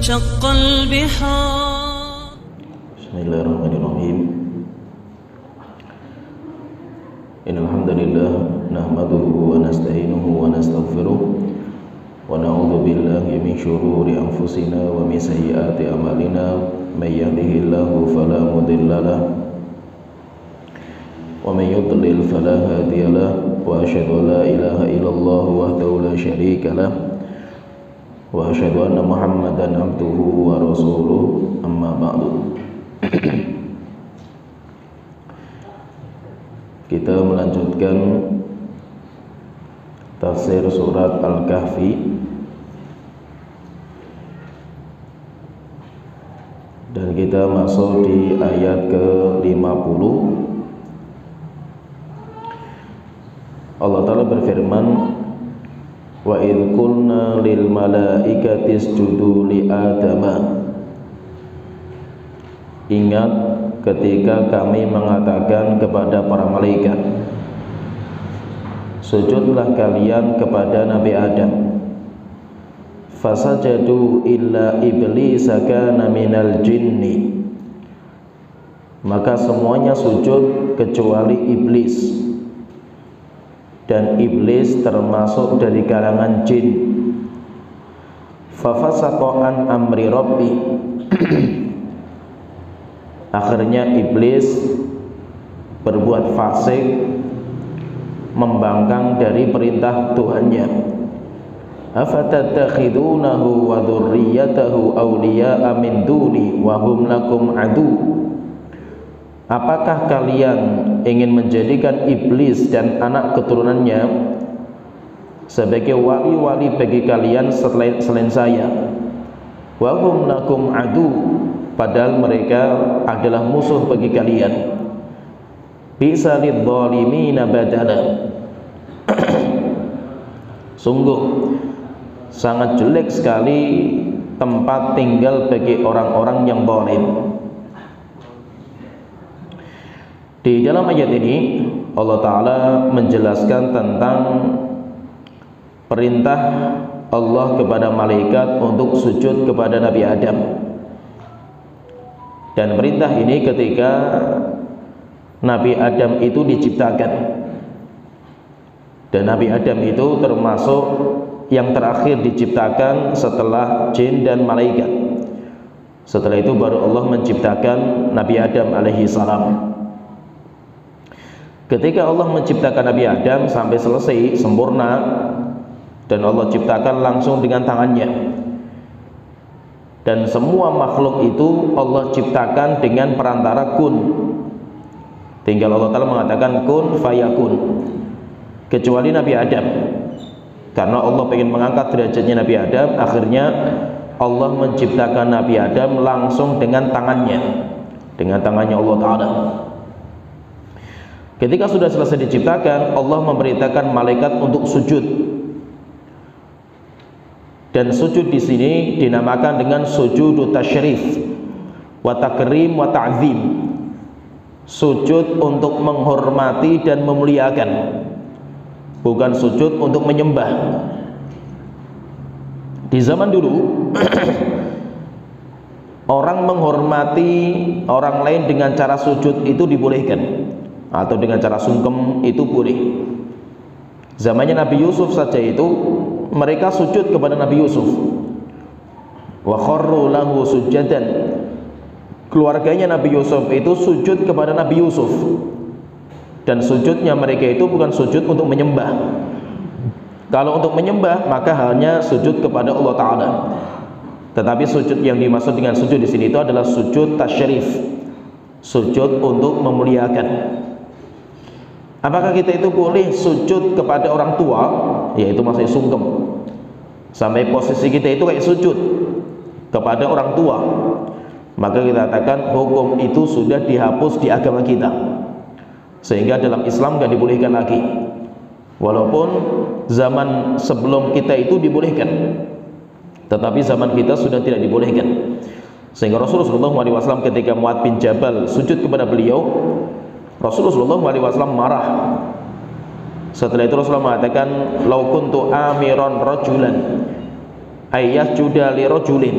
وانشق البحار. بسم الله الرحمن الرحيم. إن الحمد لله نحمده ونستعينه ونستغفره ونعوذ بالله من شرور أنفسنا ومن سيئات أعمالنا من يهده الله فلا مضل له ومن يضلل فلا هادي له وأشهد أن لا إله إلا الله وحده لا شريك له وأشهد أن محمدا عبده ورسوله أما بعد. Kita melanjutkan tafsir surat Al-Kahfi dan kita masuk di ayat ke-50. Allah Ta'ala berfirman, wa idh qulna lil malaikati isjudu li adama. Ingat ketika kami mengatakan kepada para malaikat, sujudlah kalian kepada Nabi Adam. Fasajadu illa iblis kana minal jinni. Maka semuanya sujud kecuali iblis, dan iblis termasuk dari kalangan jin. Fafasaqa an amri rabbi. Akhirnya iblis berbuat fasik, membangkang dari perintah Tuhannya. Afatattakhidunahu wa dzurriyyatahu awliya'a min duni wa hum lakum adu. Apakah kalian ingin menjadikan iblis dan anak keturunannya sebagai wali-wali bagi kalian selain saya? Wa hum lakum adu, padahal mereka adalah musuh bagi kalian. Bisa lidzalimina badala. Sungguh sangat jelek sekali tempat tinggal bagi orang-orang yang zalim. Di dalam ayat ini Allah Ta'ala menjelaskan tentang perintah Allah kepada malaikat untuk sujud kepada Nabi Adam. Dan perintah ini ketika Nabi Adam itu diciptakan, dan Nabi Adam itu termasuk yang terakhir diciptakan setelah jin dan malaikat. Setelah itu baru Allah menciptakan Nabi Adam alaihi salam. Ketika Allah menciptakan Nabi Adam sampai selesai sempurna, dan Allah ciptakan langsung dengan tangannya, dan semua makhluk itu Allah ciptakan dengan perantara kun. Tinggal Allah Ta'ala mengatakan kun fayakun, kecuali Nabi Adam. Karena Allah ingin mengangkat derajatnya Nabi Adam, akhirnya Allah menciptakan Nabi Adam langsung dengan tangannya Allah Ta'ala. Ketika sudah selesai diciptakan, Allah memerintahkan malaikat untuk sujud. Dan sujud di sini dinamakan dengan sujud tasyrif wa takrim wa ta'zim. Sujud untuk menghormati dan memuliakan, bukan sujud untuk menyembah. Di zaman dulu orang menghormati orang lain dengan cara sujud itu dibolehkan, atau dengan cara sungkem itu boleh. Zamannya Nabi Yusuf saja itu mereka sujud kepada Nabi Yusuf. Wa kharru lahu sujadan. Keluarganya Nabi Yusuf itu sujud kepada Nabi Yusuf. Dan sujudnya mereka itu bukan sujud untuk menyembah. Kalau untuk menyembah maka hanya sujud kepada Allah Ta'ala. Tetapi sujud yang dimaksud dengan sujud di sini itu adalah sujud tasyrif, sujud untuk memuliakan. Apakah kita itu boleh sujud kepada orang tua, yaitu masih sungkem, sampai posisi kita itu kayak sujud kepada orang tua? Maka kita katakan hukum itu sudah dihapus di agama kita, sehingga dalam Islam gak dibolehkan lagi. Walaupun zaman sebelum kita itu dibolehkan, tetapi zaman kita sudah tidak dibolehkan. Sehingga Rasulullah SAW ketika Mu'adz bin Jabal sujud kepada beliau, Rasulullah SAW marah. Setelah itu Rasulullah mengatakan, "Lau kuntu amiran rajulan ayyasjuda li rajulin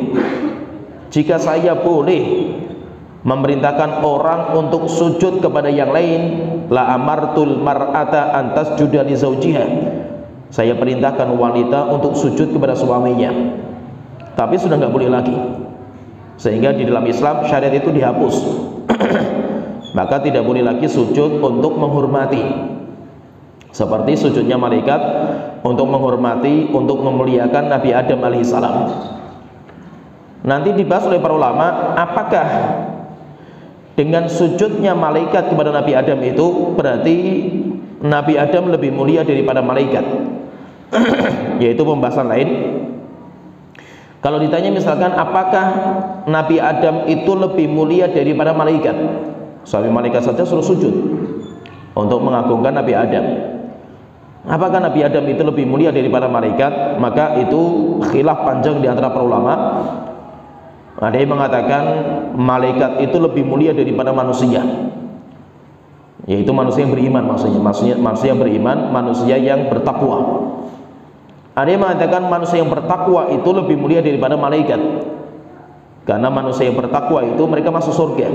jika saya boleh memerintahkan orang untuk sujud kepada yang lain, la amartul mar'ata antas tasjuda li zaujiha. Saya perintahkan wanita untuk sujud kepada suaminya. Tapi sudah nggak boleh lagi. Sehingga di dalam Islam syariat itu dihapus. Maka tidak boleh lagi sujud untuk menghormati. Seperti sujudnya malaikat untuk menghormati, untuk memuliakan Nabi Adam alaihissalam. Nanti dibahas oleh para ulama, apakah dengan sujudnya malaikat kepada Nabi Adam itu berarti Nabi Adam lebih mulia daripada malaikat? Yaitu pembahasan lain. Kalau ditanya misalkan apakah Nabi Adam itu lebih mulia daripada malaikat, suami malaikat saja suruh sujud untuk mengagungkan Nabi Adam. Apakah Nabi Adam itu lebih mulia daripada malaikat? Maka itu khilaf panjang di antara para ulama. Ada yang mengatakan malaikat itu lebih mulia daripada manusia, yaitu manusia yang beriman, manusia yang beriman, manusia yang bertakwa. Ada yang mengatakan manusia yang bertakwa itu lebih mulia daripada malaikat, karena manusia yang bertakwa itu mereka masuk surga,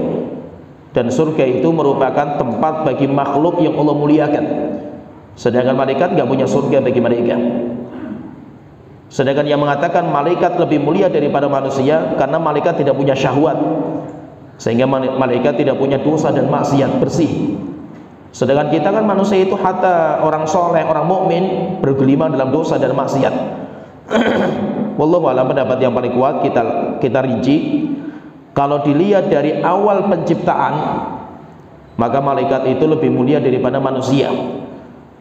dan surga itu merupakan tempat bagi makhluk yang Allah muliakan. Sedangkan malaikat nggak punya surga bagi mereka. Sedangkan yang mengatakan malaikat lebih mulia daripada manusia karena malaikat tidak punya syahwat, sehingga malaikat tidak punya dosa dan maksiat, bersih. Sedangkan kita kan manusia itu hatta orang soleh, orang mukmin bergelimang dalam dosa dan maksiat. Wallahu a'lam, pendapat yang paling kuat kita rinci. Kalau dilihat dari awal penciptaan, maka malaikat itu lebih mulia daripada manusia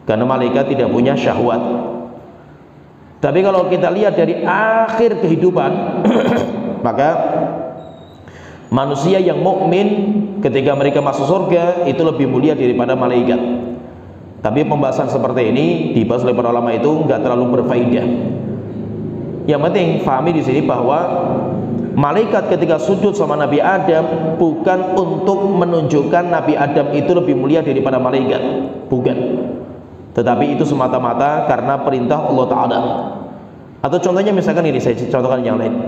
karena malaikat tidak punya syahwat. Tapi kalau kita lihat dari akhir kehidupan, maka manusia yang mukmin ketika mereka masuk surga itu lebih mulia daripada malaikat. Tapi pembahasan seperti ini dibahas oleh para ulama itu nggak terlalu berfaedah. Yang penting fahami di sini bahwa malaikat ketika sujud sama Nabi Adam bukan untuk menunjukkan Nabi Adam itu lebih mulia daripada malaikat, bukan. Tetapi itu semata-mata karena perintah Allah Ta'ala. Atau contohnya misalkan ini, saya contohkan yang lain.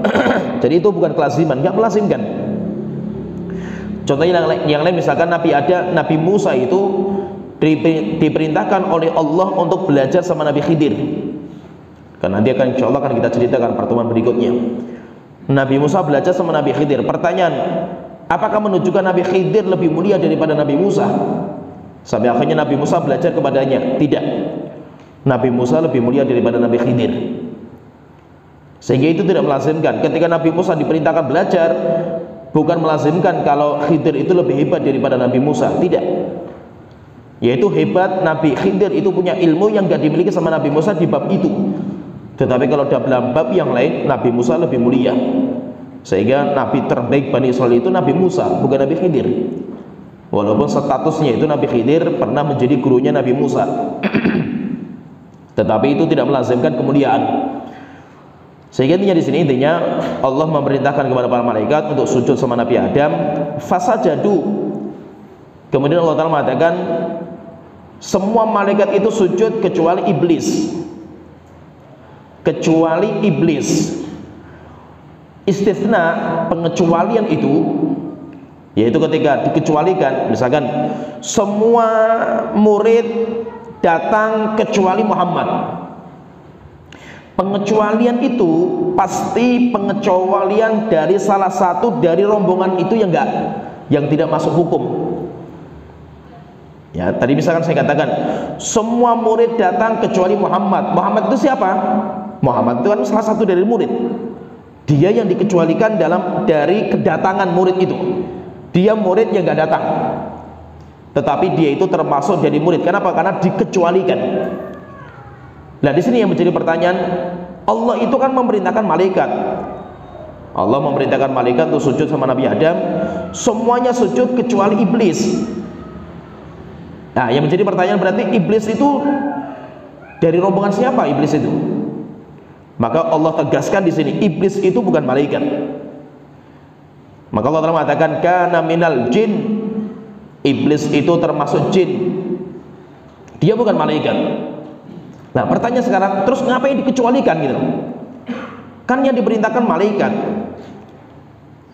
Jadi itu bukan kelaziman, nggak melazimkan. Contohnya yang lain misalkan Nabi Musa itu diperintahkan oleh Allah untuk belajar sama Nabi Khidir. Karena nanti akan insya Allah akan kita ceritakan pertemuan berikutnya. Nabi Musa belajar sama Nabi Khidir. Pertanyaan, apakah menunjukkan Nabi Khidir lebih mulia daripada Nabi Musa? Sampai akhirnya Nabi Musa belajar kepadanya. Tidak, Nabi Musa lebih mulia daripada Nabi Khidir. Sehingga itu tidak melazimkan. Ketika Nabi Musa diperintahkan belajar, bukan melazimkan kalau Khidir itu lebih hebat daripada Nabi Musa. Tidak. Yaitu hebat Nabi Khidir itu punya ilmu yang gak dimiliki sama Nabi Musa di bab itu. Tetapi kalau dalam bab yang lain, Nabi Musa lebih mulia. Sehingga Nabi terbaik Bani Israil itu Nabi Musa, bukan Nabi Khidir. Walaupun statusnya itu Nabi Khidir pernah menjadi gurunya Nabi Musa. Tetapi itu tidak melazimkan kemuliaan. Sehingga intinya di sini Allah memerintahkan kepada para malaikat untuk sujud sama Nabi Adam, fasajadu. Kemudian Allah Ta'ala mengatakan semua malaikat itu sujud kecuali iblis. Kecuali iblis. Istitsna, pengecualian itu yaitu ketika dikecualikan, misalkan semua murid datang kecuali Muhammad. Pengecualian itu pasti pengecualian dari salah satu dari rombongan itu yang tidak masuk hukum. Ya, tadi misalkan saya katakan semua murid datang kecuali Muhammad. Muhammad itu siapa? Muhammad itu kan salah satu dari murid. Dia yang dikecualikan dari kedatangan murid itu. Dia murid yang nggak datang, tetapi dia itu termasuk jadi murid. Kenapa? Karena dikecualikan. Nah, di sini yang menjadi pertanyaan, Allah itu kan memerintahkan malaikat. Allah memerintahkan malaikat untuk sujud sama Nabi Adam. Semuanya sujud kecuali iblis. Nah, yang menjadi pertanyaan berarti iblis itu dari rombongan siapa iblis itu? Maka Allah tegaskan di sini, iblis itu bukan malaikat. Maka Allah telah mengatakan kana minal jin. Iblis itu termasuk jin. Dia bukan malaikat. Nah, pertanyaan sekarang, terus ngapain dikecualikan gitu? Kan yang diperintahkan malaikat.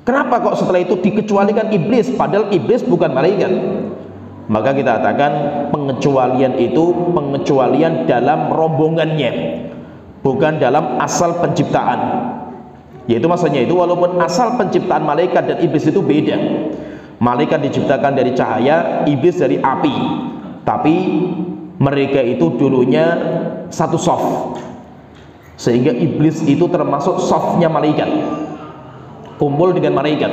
Kenapa kok setelah itu dikecualikan iblis, padahal iblis bukan malaikat? Maka kita katakan pengecualian itu pengecualian dalam rombongannya, bukan dalam asal penciptaan. Yaitu maksudnya itu walaupun asal penciptaan malaikat dan iblis itu beda. Malaikat diciptakan dari cahaya, iblis dari api. Tapi mereka itu dulunya satu soft, sehingga iblis itu termasuk softnya malaikat, kumpul dengan malaikat.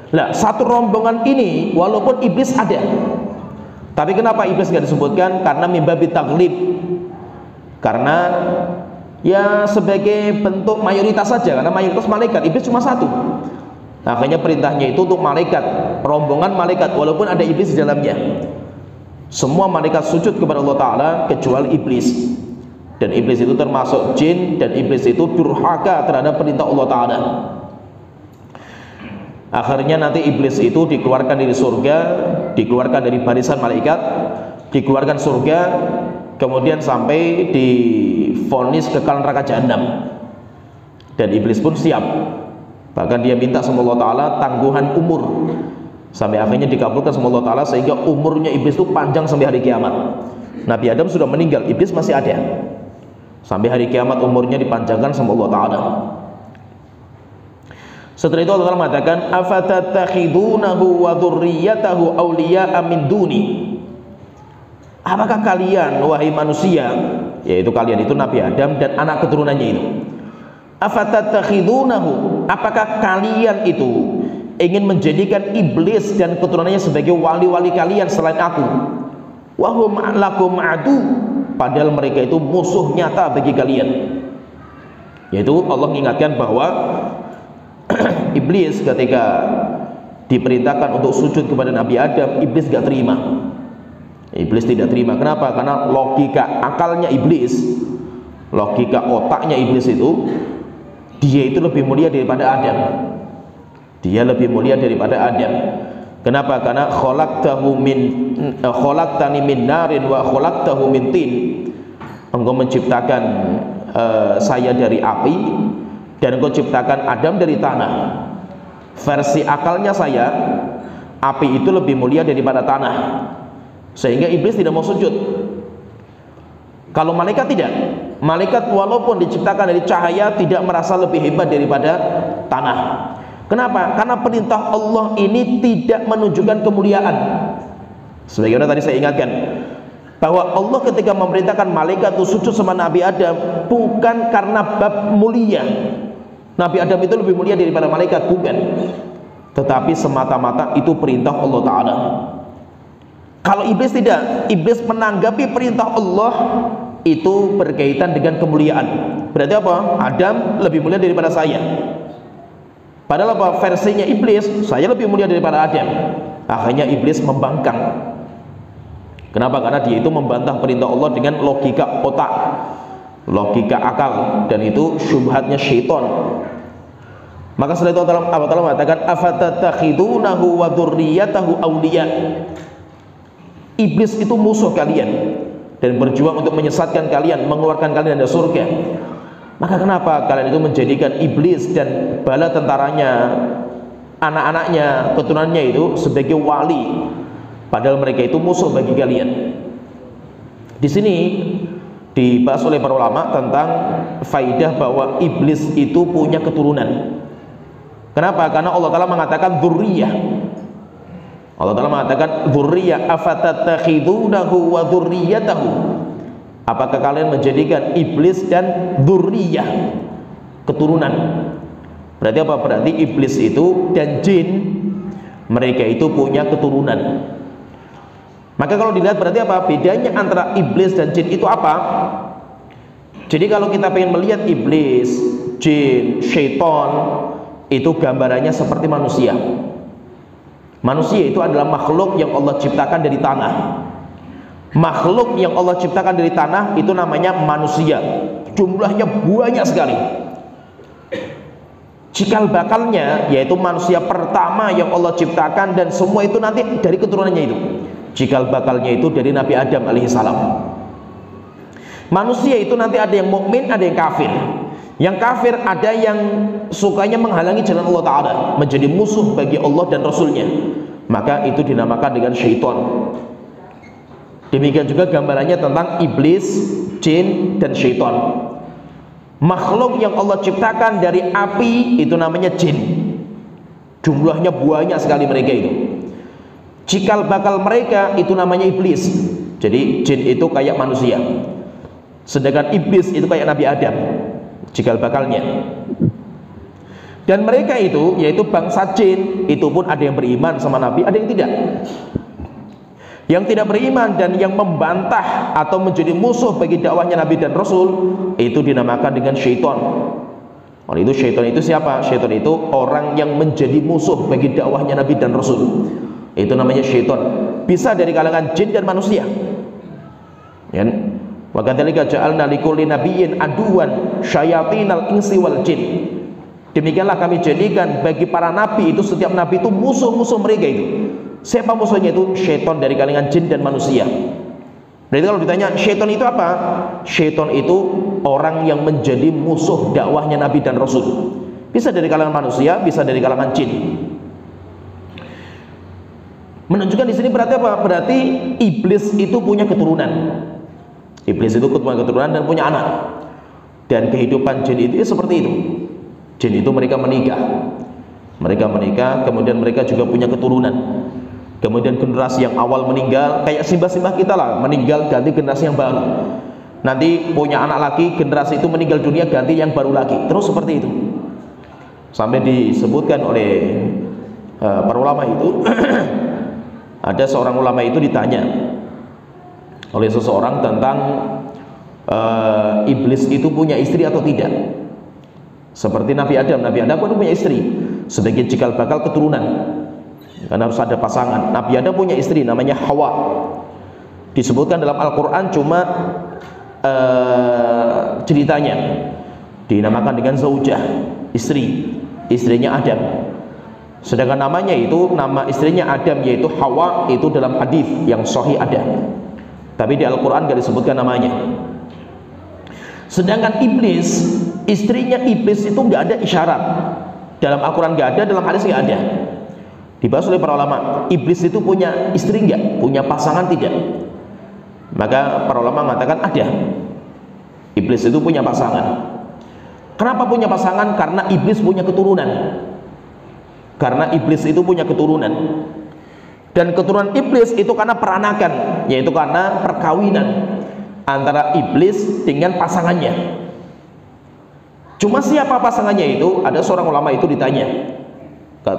Nah, satu rombongan ini walaupun iblis ada, tapi kenapa iblis nggak disebutkan? Karena mimbabi taglib, karena ya sebagai bentuk mayoritas saja, karena mayoritas malaikat, iblis cuma satu. Akhirnya perintahnya itu untuk malaikat, rombongan malaikat, walaupun ada iblis di dalamnya. Semua malaikat sujud kepada Allah Ta'ala kecuali iblis. Dan iblis itu termasuk jin, dan iblis itu durhaka terhadap perintah Allah Ta'ala. Akhirnya nanti iblis itu dikeluarkan dari surga, dikeluarkan dari barisan malaikat, dikeluarkan surga, kemudian sampai divonis kekal neraka jahanam. Dan iblis pun siap, bahkan dia minta sama Allah Ta'ala tangguhan umur, sampai akhirnya dikabulkan sama Allah Ta'ala, sehingga umurnya iblis itu panjang sampai hari kiamat. Nabi Adam sudah meninggal, iblis masih ada, sampai hari kiamat umurnya dipanjangkan sama Allah Ta'ala. Setelah itu Allah Ta'ala mengatakan, afatattakhidunahu wa dzurriyyatahu awliya'a min duni. Apakah kalian wahai manusia, yaitu kalian itu Nabi Adam dan anak keturunannya itu, afatattakhidunahu, apakah kalian itu ingin menjadikan iblis dan keturunannya sebagai wali-wali kalian selain aku, wa hum lakum adu, padahal mereka itu musuh nyata bagi kalian. Yaitu Allah mengingatkan bahwa iblis ketika diperintahkan untuk sujud kepada Nabi Adam, iblis gak terima. Iblis tidak terima. Kenapa? Karena logika akalnya iblis, logika otaknya iblis itu, dia itu lebih mulia daripada Adam. Dia lebih mulia daripada Adam. Kenapa? Karena khalaqtani min narin wa khalaqtahu min tin. Engkau menciptakan saya dari api, dan engkau ciptakan Adam dari tanah. Versi akalnya saya, api itu lebih mulia daripada tanah, sehingga iblis tidak mau sujud. Kalau malaikat tidak, malaikat walaupun diciptakan dari cahaya tidak merasa lebih hebat daripada tanah. Kenapa? Karena perintah Allah ini tidak menunjukkan kemuliaan. Sebagaimana tadi saya ingatkan, bahwa Allah ketika memerintahkan malaikat itu sujud sama Nabi Adam, bukan karena bab mulia, Nabi Adam itu lebih mulia daripada malaikat, bukan, tetapi semata-mata itu perintah Allah Ta'ala. Kalau iblis tidak, iblis menanggapi perintah Allah itu berkaitan dengan kemuliaan. Berarti apa? Adam lebih mulia daripada saya. Padahal apa? Versinya iblis, saya lebih mulia daripada Adam. Akhirnya iblis membangkang. Kenapa? Karena dia itu membantah perintah Allah dengan logika otak, logika akal, dan itu syubhatnya syaitan. Maka setelah itu Allah Ta'ala mengatakan, afatattakhidunahu wa dzurriyyatahu awliya. Iblis itu musuh kalian dan berjuang untuk menyesatkan kalian, mengeluarkan kalian dari surga. Maka kenapa kalian itu menjadikan iblis dan bala tentaranya, anak-anaknya, keturunannya itu sebagai wali, padahal mereka itu musuh bagi kalian? Di sini dibahas oleh para ulama tentang faidah bahwa iblis itu punya keturunan. Kenapa? Karena Allah Ta'ala mengatakan dzurriyyah. Allah Ta'ala mengatakan dzurriyyah, afatattakhidunahu wa dzurriyyatahu. Apakah kalian menjadikan iblis dan dzurriyyah, keturunan? Berarti apa? Berarti iblis itu dan jin, mereka itu punya keturunan. Maka kalau dilihat berarti apa? Bedanya antara iblis dan jin itu apa? Jadi kalau kita pengen melihat iblis, jin, syaitan, itu gambarannya seperti manusia. Manusia itu adalah makhluk yang Allah ciptakan dari tanah. Makhluk yang Allah ciptakan dari tanah itu namanya manusia. Jumlahnya banyak sekali. Cikal bakalnya yaitu manusia pertama yang Allah ciptakan, dan semua itu nanti dari keturunannya itu. Cikal bakalnya itu dari Nabi Adam alaihissalam. Manusia itu nanti ada yang mukmin, ada yang kafir. Yang kafir ada yang sukanya menghalangi jalan Allah Ta'ala, menjadi musuh bagi Allah dan Rasulnya, maka itu dinamakan dengan syaitan. Demikian juga gambarannya tentang iblis, jin, dan syaitan. Makhluk yang Allah ciptakan dari api itu namanya jin. Jumlahnya banyak sekali mereka itu. Cikal bakal mereka itu namanya iblis. Jadi jin itu kayak manusia, sedangkan iblis itu kayak Nabi Adam, cikal bakalnya. Dan mereka itu, yaitu bangsa jin, itu pun ada yang beriman sama Nabi, ada yang tidak. Yang tidak beriman dan yang membantah atau menjadi musuh bagi dakwahnya Nabi dan Rasul, itu dinamakan dengan syaitan. Oleh itu syaitan itu siapa? Syaitan itu orang yang menjadi musuh bagi dakwahnya Nabi dan Rasul. Itu namanya syaitan. Bisa dari kalangan jin dan manusia. Ya. Wa kadzalika ja'alna likulli nabiyyin aduwan syayatinal insi wal jin. Demikianlah kami jadikan bagi para nabi itu, setiap nabi itu musuh-musuh mereka itu. Siapa musuhnya? Itu syaitan dari kalangan jin dan manusia. Berarti kalau ditanya syaitan itu apa? Syaitan itu orang yang menjadi musuh dakwahnya Nabi dan Rasul. Bisa dari kalangan manusia, bisa dari kalangan jin. Menunjukkan di sini berarti apa? Berarti iblis itu punya keturunan. Iblis itu punya keturunan dan punya anak. Dan kehidupan jin itu seperti itu. Jin itu mereka menikah. Mereka menikah, kemudian mereka juga punya keturunan. Kemudian generasi yang awal meninggal, kayak simbah-simbah kita lah, meninggal ganti generasi yang baru. Nanti punya anak lagi, generasi itu meninggal dunia, ganti yang baru lagi. Terus seperti itu. Sampai disebutkan oleh para ulama itu ada seorang ulama itu ditanya oleh seseorang tentang iblis itu punya istri atau tidak. Seperti Nabi Adam pun punya istri sebagai cikal bakal keturunan, karena harus ada pasangan. Nabi Adam punya istri namanya Hawa. Disebutkan dalam Al-Quran cuma ceritanya dinamakan dengan zaujah, istrinya Adam. Sedangkan namanya itu, nama istrinya Adam yaitu Hawa, itu dalam hadis yang sahih ada, tapi di Al-Quran gak disebutkan namanya. Sedangkan iblis, istrinya iblis itu gak ada isyarat. Dalam Al-Quran gak ada, dalam hadis gak ada. Dibahas oleh para ulama, iblis itu punya istri gak? Punya pasangan tidak? Maka para ulama mengatakan ada. Iblis itu punya pasangan. Kenapa punya pasangan? Karena iblis punya keturunan. Karena iblis itu punya keturunan. Dan keturunan iblis itu karena peranakan, yaitu karena perkawinan antara iblis dengan pasangannya. Cuma siapa pasangannya itu? Ada seorang ulama itu ditanya,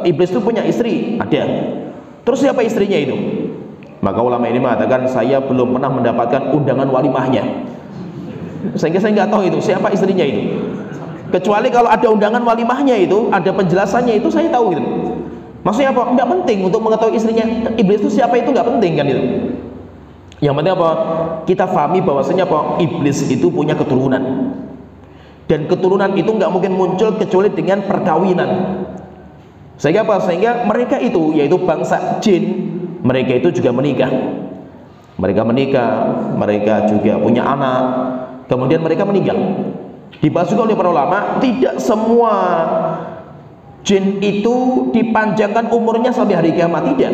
iblis itu punya istri? Ada. Terus siapa istrinya itu? Maka ulama ini mengatakan, saya belum pernah mendapatkan undangan walimahnya, sehingga saya nggak tahu itu siapa istrinya itu. Kecuali kalau ada undangan walimahnya itu, ada penjelasannya itu, saya tahu gitu. Maksudnya apa? Nggak penting untuk mengetahui istrinya iblis itu siapa, itu nggak penting kan itu. Yang penting apa? Kita pahami bahwasanya apa? Iblis itu punya keturunan. Dan keturunan itu nggak mungkin muncul kecuali dengan perkawinan. Sehingga apa? Sehingga mereka itu, yaitu bangsa jin, mereka itu juga menikah. Mereka menikah, mereka juga punya anak, kemudian mereka meninggal. Dibahas juga oleh para ulama, tidak semua jin itu dipanjangkan umurnya sampai hari kiamat, tidak.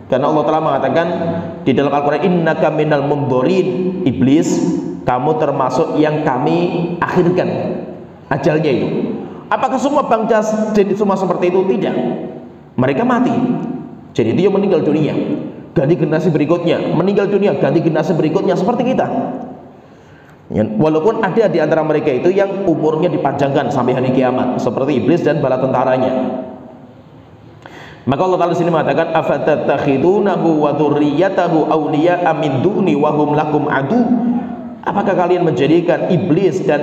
Karena Allah telah mengatakan di dalam Al-Quran, innaka minal mundhorin, iblis, kamu termasuk yang kami akhirkan ajalnya itu. Apakah semua bangsa jin semua seperti itu? Tidak. Mereka mati. Jadi dia meninggal dunia, ganti generasi berikutnya, meninggal dunia, ganti generasi berikutnya, seperti kita. Ya, walaupun ada di antara mereka itu yang umurnya dipanjangkan sampai hari kiamat, seperti iblis dan bala tentaranya. Maka Allah Ta'ala sini mengatakan, afatattakhidunahu wa dzurriyyatahu awliya'a min duni wa hum lakum adu. Apakah kalian menjadikan iblis dan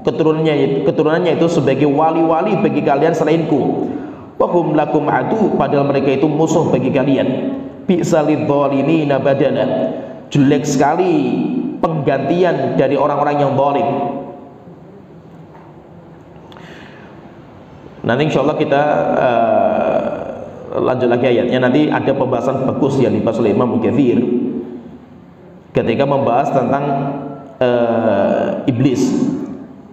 keturunannya itu sebagai wali-wali bagi kalian selainku? Wa hum lakum adu, padahal mereka itu musuh bagi kalian. Bi'sa lidzalimina badala. Jelek sekali penggantian dari orang-orang yang zalim. Nanti insya Allah kita lanjut lagi ayatnya. Nanti ada pembahasan bagus yang dibahas oleh Imam Mukathir ketika membahas tentang iblis.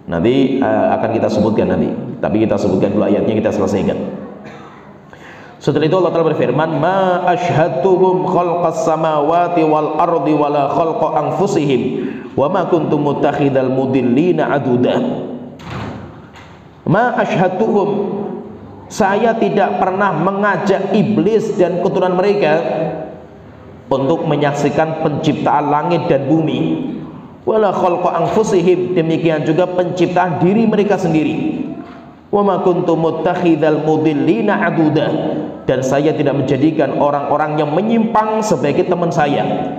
Nanti akan kita sebutkan nanti. Tapi kita sebutkan dulu ayatnya, kita selesaikan. Setelah itu Allah Ta'ala berfirman, ma ashhadtuhum khalqas samawati wal ardi wala khalqa anfusihim wa ma kuntum muttakhidal mudillina aduda. Ma ashhadtuhum, saya tidak pernah mengajak iblis dan keturunan mereka untuk menyaksikan penciptaan langit dan bumi, wala khalqa anfusihim, demikian juga penciptaan diri mereka sendiri. Wa ma kuntum muttakhidal mudillina aduda, dan saya tidak menjadikan orang-orang yang menyimpang sebagai teman saya,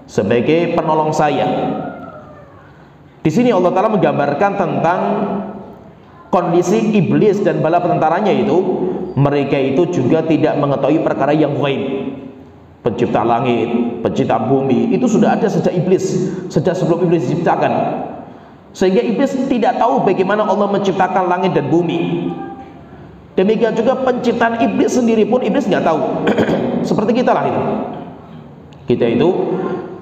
sebagai penolong saya. Di sini Allah Ta'ala menggambarkan tentang kondisi iblis dan bala tentaranya itu, mereka itu juga tidak mengetahui perkara yang gaib. Pencipta langit, pencipta bumi itu sudah ada sejak iblis, sejak sebelum iblis diciptakan. Sehingga iblis tidak tahu bagaimana Allah menciptakan langit dan bumi. Demikian juga penciptaan iblis sendiri pun iblis nggak tahu. Seperti kita lah itu. Kita itu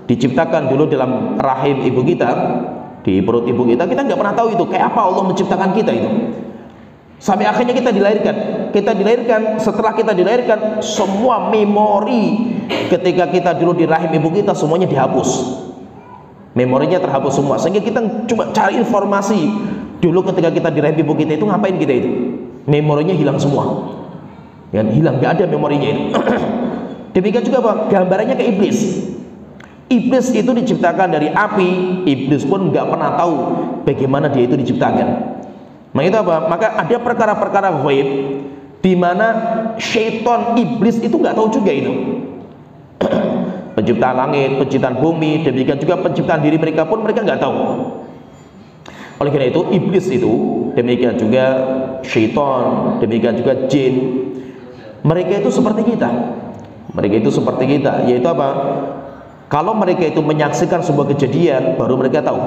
diciptakan dulu dalam rahim ibu kita, di perut ibu kita nggak pernah tahu itu kayak apa Allah menciptakan kita itu. Sampai akhirnya kita dilahirkan. Kita dilahirkan, setelah kita dilahirkan, semua memori ketika kita dulu di rahim ibu kita semuanya dihapus. Memorinya terhapus semua. Sehingga kita coba cari informasi dulu ketika kita di rahim ibu kita itu ngapain kita itu. Memorinya hilang semua. Ya, hilang, nggak ada memorinya itu. Demikian juga Pak, gambarannya ke iblis. Iblis itu diciptakan dari api. Iblis pun nggak pernah tahu bagaimana dia itu diciptakan. Nah itu apa? Maka ada perkara-perkara gaib di mana syaitan iblis itu nggak tahu juga itu. Penciptaan langit, penciptaan bumi, demikian juga penciptaan diri mereka pun mereka nggak tahu. Oleh karena itu iblis itu, demikian juga syaitan, demikian juga jin, mereka itu seperti kita. Mereka itu seperti kita, yaitu apa? Kalau mereka itu menyaksikan sebuah kejadian, baru mereka tahu.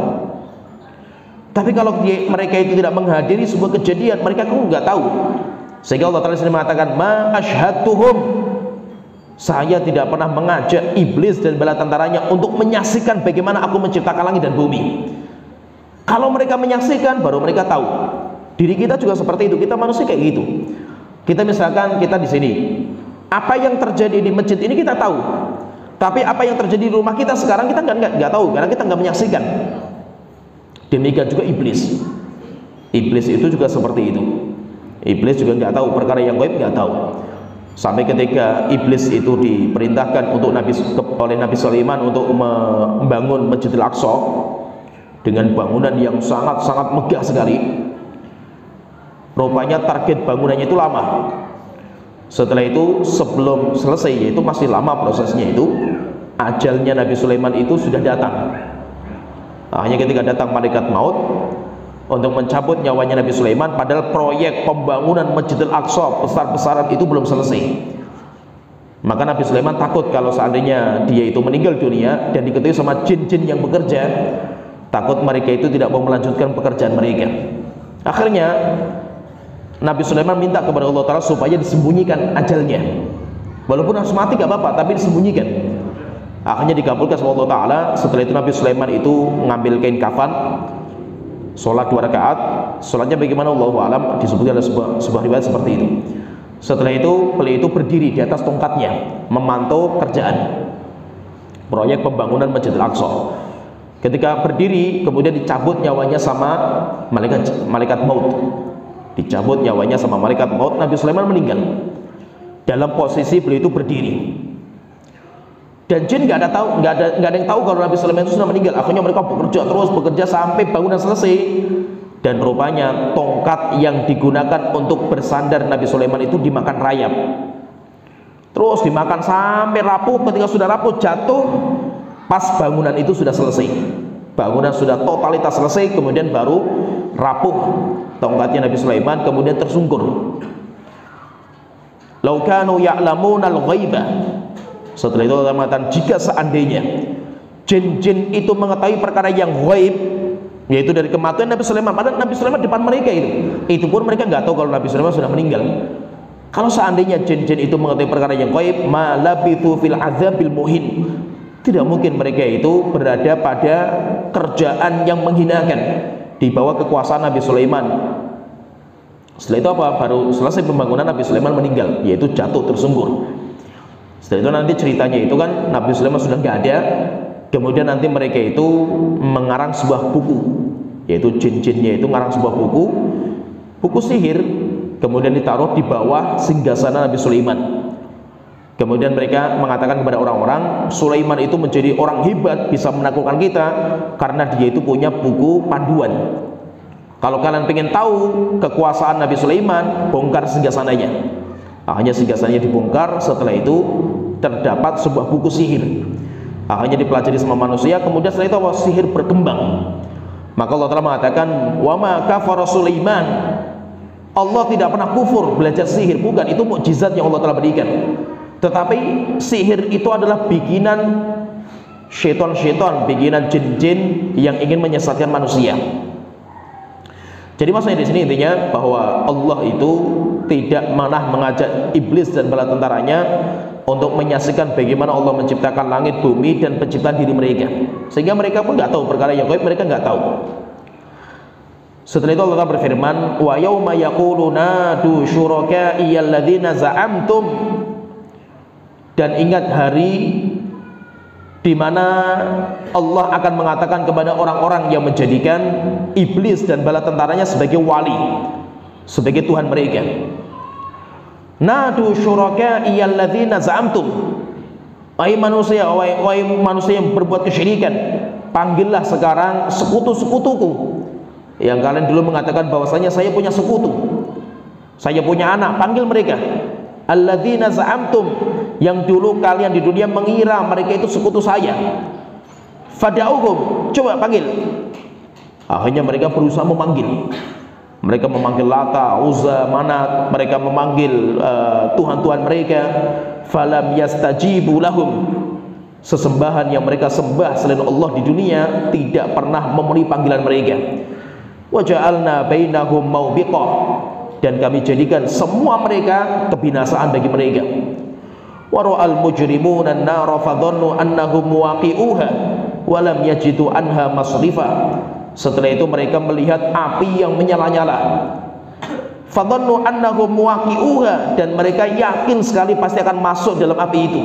Tapi kalau mereka itu tidak menghadiri sebuah kejadian, mereka pun nggak tahu. Sehingga Allah Ta'ala sendiri mengatakan, ma ashhadtuhum, saya tidak pernah mengajak iblis dan bala tentaranya untuk menyaksikan bagaimana aku menciptakan langit dan bumi. Kalau mereka menyaksikan, baru mereka tahu. Diri kita juga seperti itu, kita manusia kayak gitu. Kita misalkan kita di sini, apa yang terjadi di masjid ini kita tahu. Tapi apa yang terjadi di rumah kita sekarang kita nggak tahu, karena kita nggak menyaksikan. Demikian juga iblis. Iblis itu juga seperti itu. Iblis juga nggak tahu perkara yang gaib, nggak tahu. Sampai ketika iblis itu diperintahkan oleh Nabi Sulaiman untuk membangun Masjidil Aqsa dengan bangunan yang sangat-sangat megah sekali. Rupanya target bangunannya itu lama. Setelah itu sebelum selesai, yaitu masih lama prosesnya itu, ajalnya Nabi Sulaiman itu sudah datang. Hanya ketika datang malaikat maut untuk mencabut nyawanya Nabi Sulaiman, padahal proyek pembangunan Masjidil Aqsa besar-besaran itu belum selesai. Maka Nabi Sulaiman takut kalau seandainya dia itu meninggal dunia dan diketahui sama jin-jin yang bekerja, takut mereka itu tidak mau melanjutkan pekerjaan mereka. Akhirnya Nabi Sulaiman minta kepada Allah Ta'ala supaya disembunyikan ajalnya. Walaupun harus mati gak apa-apa, tapi disembunyikan. Akhirnya dikabulkan sama Allah Ta'ala. Setelah itu Nabi Sulaiman itu ngambil kain kafan, sholat 2 rakaat. Sholatnya bagaimana Allahu a'lam, disebutkan ada sebuah riwayat seperti itu. Setelah itu beliau itu berdiri di atas tongkatnya memantau kerjaan proyek pembangunan Masjidil Aqsa. Ketika berdiri, kemudian dicabut nyawanya sama malaikat maut. Dicabut nyawanya sama malaikat maut, Nabi Sulaiman meninggal. Dalam posisi beliau itu berdiri. Dan jin nggak ada yang tahu kalau Nabi Sulaiman itu sudah meninggal. Akhirnya mereka bekerja sampai bangunan selesai. Dan rupanya tongkat yang digunakan untuk bersandar Nabi Sulaiman itu dimakan rayap. Terus dimakan sampai rapuh. Ketika sudah rapuh, jatuh pas bangunan itu sudah selesai. Bangunan sudah totalitas selesai, kemudian baru rapuh tongkatnya Nabi Sulaiman, kemudian tersungkur. Lau kanu ya'lamunal ghaiba. Setelah itu Allah mengatakan, jika seandainya jin-jin itu mengetahui perkara yang gaib, yaitu dari kematian Nabi Sulaiman, padahal Nabi Sulaiman depan mereka itu pun mereka nggak tahu kalau Nabi Sulaiman sudah meninggal. Kalau seandainya jin-jin itu mengetahui perkara yang gaib, ma labithu fil azabil muhin, tidak mungkin mereka itu berada pada kerjaan yang menghinakan, di bawah kekuasaan Nabi Sulaiman. Setelah itu apa? Baru selesai pembangunan, Nabi Sulaiman meninggal, yaitu jatuh tersungkur. Setelah itu nanti ceritanya itu kan Nabi Sulaiman sudah nggak ada. Kemudian nanti mereka itu mengarang sebuah buku, yaitu jin-jinnya itu mengarang sebuah buku sihir, kemudian ditaruh di bawah singgasana Nabi Sulaiman. Kemudian mereka mengatakan kepada orang-orang, Sulaiman itu menjadi orang hebat, bisa menaklukkan kita karena dia itu punya buku panduan. Kalau kalian ingin tahu kekuasaan Nabi Sulaiman, bongkar singgasananya. Akhirnya singgasananya dibongkar. Setelah itu terdapat sebuah buku sihir. Akhirnya dipelajari sama manusia. Kemudian setelah itu apa? Sihir berkembang. Maka Allah Ta'ala mengatakan, wa ma kafara Sulaiman. Allah tidak pernah kufur belajar sihir. Bukan, itu mukjizat yang Allah Ta'ala berikan. Tetapi sihir itu adalah bikinan syaitan-syaitan, bikinan jin-jin yang ingin menyesatkan manusia. Jadi maksudnya di sini intinya bahwa Allah itu tidak pernah mengajak iblis dan bala tentaranya untuk menyaksikan bagaimana Allah menciptakan langit, bumi, dan penciptaan diri mereka. Sehingga mereka pun nggak tahu perkara yang gaib, mereka nggak tahu. Setelah itu Allah berfirman, wa yauma yaqulu nadu syuraka'i alladzina za'amtum. Dan ingat hari di mana Allah akan mengatakan kepada orang-orang yang menjadikan iblis dan bala tentaranya sebagai wali, sebagai Tuhan mereka. Nadu syuraka'i alladzina za'amtum. Wahai manusia yang berbuat kesyirikan, panggillah sekarang sekutu-sekutuku yang kalian dulu mengatakan bahwasanya saya punya sekutu, saya punya anak. Panggil mereka. Alladzina za'amtum, yang dulu kalian di dunia mengira mereka itu sekutu saya. Fada'uhum, coba panggil. Akhirnya mereka berusaha memanggil. Mereka memanggil Lata, Uzza, Manat. Mereka memanggil Tuhan-Tuhan mereka. Falam yastajibu lahum. Sesembahan yang mereka sembah selain Allah di dunia tidak pernah memenuhi panggilan mereka. Wa ja'alna bainahum mawbiqah, dan kami jadikan semua mereka kebinasaan bagi mereka. Wa ra'al mujrimuna an-nara fadhannu annahum waqi'uha wa lam yajidu anha masrifa. Setelah itu mereka melihat api yang menyala-nyala. Fadhannu annahum waqi'uha, dan mereka yakin sekali pasti akan masuk dalam api itu.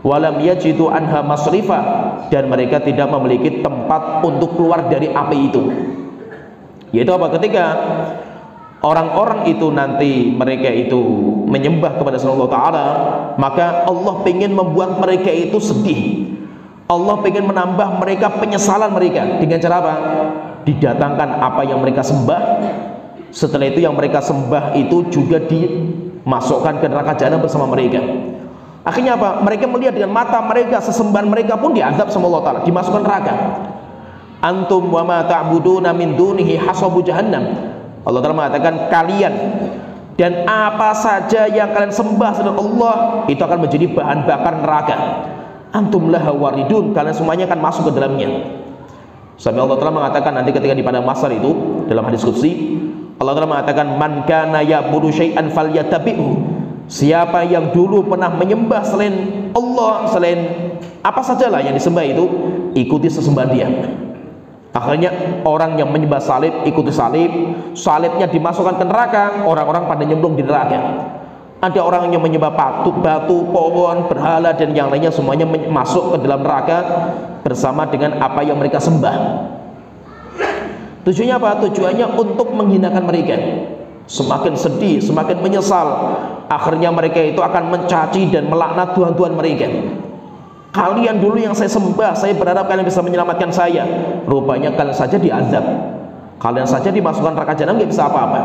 Wa lam yajidu anha masrifa, dan mereka tidak memiliki tempat untuk keluar dari api itu. Yaitu apa? Ketika orang-orang itu nanti mereka itu menyembah kepada Allah Ta'ala, maka Allah ingin membuat mereka itu sedih. Allah ingin menambah mereka penyesalan mereka. Dengan cara apa? Didatangkan apa yang mereka sembah. Setelah itu yang mereka sembah itu juga dimasukkan ke neraka jahanam bersama mereka. Akhirnya apa? Mereka melihat dengan mata mereka, sesembahan mereka pun diazab sama Allah Ta'ala, dimasukkan neraka. Antum wa ma ta'buduna min dunihi hasabu jahannam. Allah Ta'ala mengatakan kalian dan apa saja yang kalian sembah selain Allah itu akan menjadi bahan bakar neraka. Antum laha waridun, kalian semuanya akan masuk ke dalamnya. Sampai Allah Ta'ala mengatakan nanti ketika di padang mahsyar itu dalam hadis qudsi, Allah Ta'ala mengatakan man kana ya'budu syai'an falyatabi'hu. Siapa yang dulu pernah menyembah selain Allah, selain apa sajalah yang disembah itu, ikuti sesembahan dia. Akhirnya orang yang menyembah salib ikuti salib, salibnya dimasukkan ke neraka, orang-orang pada nyemplung di neraka. Ada orang yang menyembah batu, pohon, berhala dan yang lainnya, semuanya masuk ke dalam neraka bersama dengan apa yang mereka sembah. Tujuannya apa? Tujuannya untuk menghinakan mereka. Semakin sedih, semakin menyesal. Akhirnya mereka itu akan mencaci dan melaknat Tuhan-Tuhan mereka. Kalian dulu yang saya sembah, saya berharap kalian bisa menyelamatkan saya. Rupanya kalian saja diazab, kalian saja dimasukkan neraka jahanam, nggak bisa apa-apa.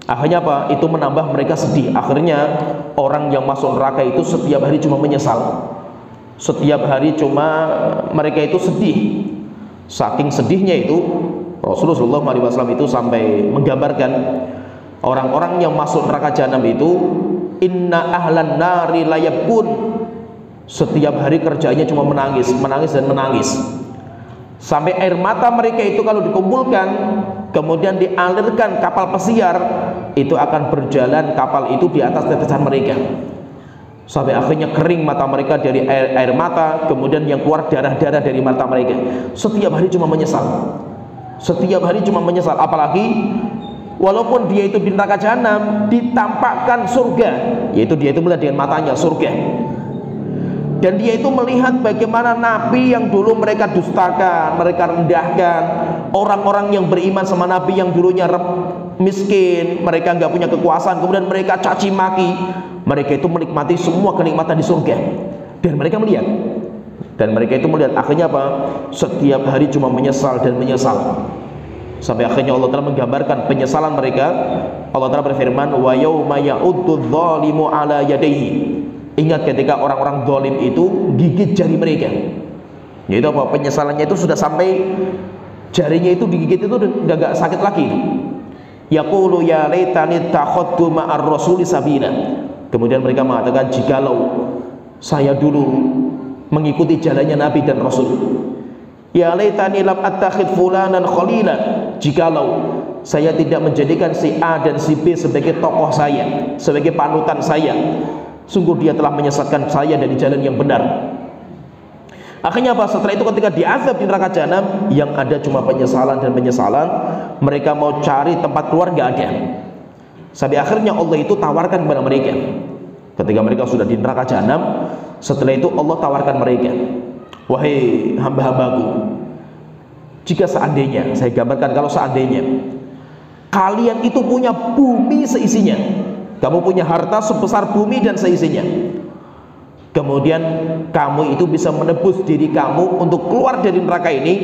Akhirnya apa? Itu menambah mereka sedih. Akhirnya orang yang masuk neraka itu setiap hari cuma menyesal. Setiap hari cuma mereka itu sedih. Saking sedihnya itu Rasulullah SAW itu sampai menggambarkan orang-orang yang masuk neraka jahanam itu, inna ahlan nari layabkun. Setiap hari kerjanya cuma menangis, menangis dan menangis. Sampai air mata mereka itu kalau dikumpulkan, kemudian dialirkan kapal pesiar, itu akan berjalan kapal itu di atas tetesan mereka. Sampai akhirnya kering mata mereka dari air mata, kemudian yang keluar darah-darah dari mata mereka. Setiap hari cuma menyesal. Setiap hari cuma menyesal. Apalagi walaupun dia itu di neraka jahanam, ditampakkan surga, yaitu dia itu melihat dengan matanya surga, dan dia itu melihat bagaimana nabi yang dulu mereka dustakan, mereka rendahkan, orang-orang yang beriman sama nabi yang dulunya miskin, mereka nggak punya kekuasaan, kemudian mereka caci maki, mereka itu menikmati semua kenikmatan di surga, dan mereka melihat akhirnya apa? Setiap hari cuma menyesal dan menyesal, sampai akhirnya Allah Ta'ala menggambarkan penyesalan mereka. Allah Ta'ala berfirman, wa yauma ya'uddu dzalimu ala yadayhi. Ingat ketika orang-orang zalim itu gigit jari mereka, yaitu apa? Penyesalannya itu sudah sampai jarinya itu digigit, itu udah gak sakit lagi. Yaqulu ya laitani takhadtu ma'ar rasuli sabila. Kemudian mereka mengatakan, jikalau saya dulu mengikuti jalannya Nabi dan Rasul. Ya laitani lam attakhid fulanan khalila. Jikalau saya tidak menjadikan si A dan si B sebagai tokoh saya, sebagai panutan saya, sungguh dia telah menyesatkan saya dari jalan yang benar. Akhirnya apa? Setelah itu ketika diazab di neraka jahanam, yang ada cuma penyesalan dan penyesalan. Mereka mau cari tempat keluar, gak ada. Sampai akhirnya Allah itu tawarkan kepada mereka. Ketika mereka sudah di neraka jahanam, setelah itu Allah tawarkan mereka, wahai hamba-hambaku, jika seandainya, saya gambarkan kalau seandainya kalian itu punya bumi seisinya, kamu punya harta sebesar bumi dan seisinya, kemudian kamu itu bisa menebus diri kamu untuk keluar dari neraka ini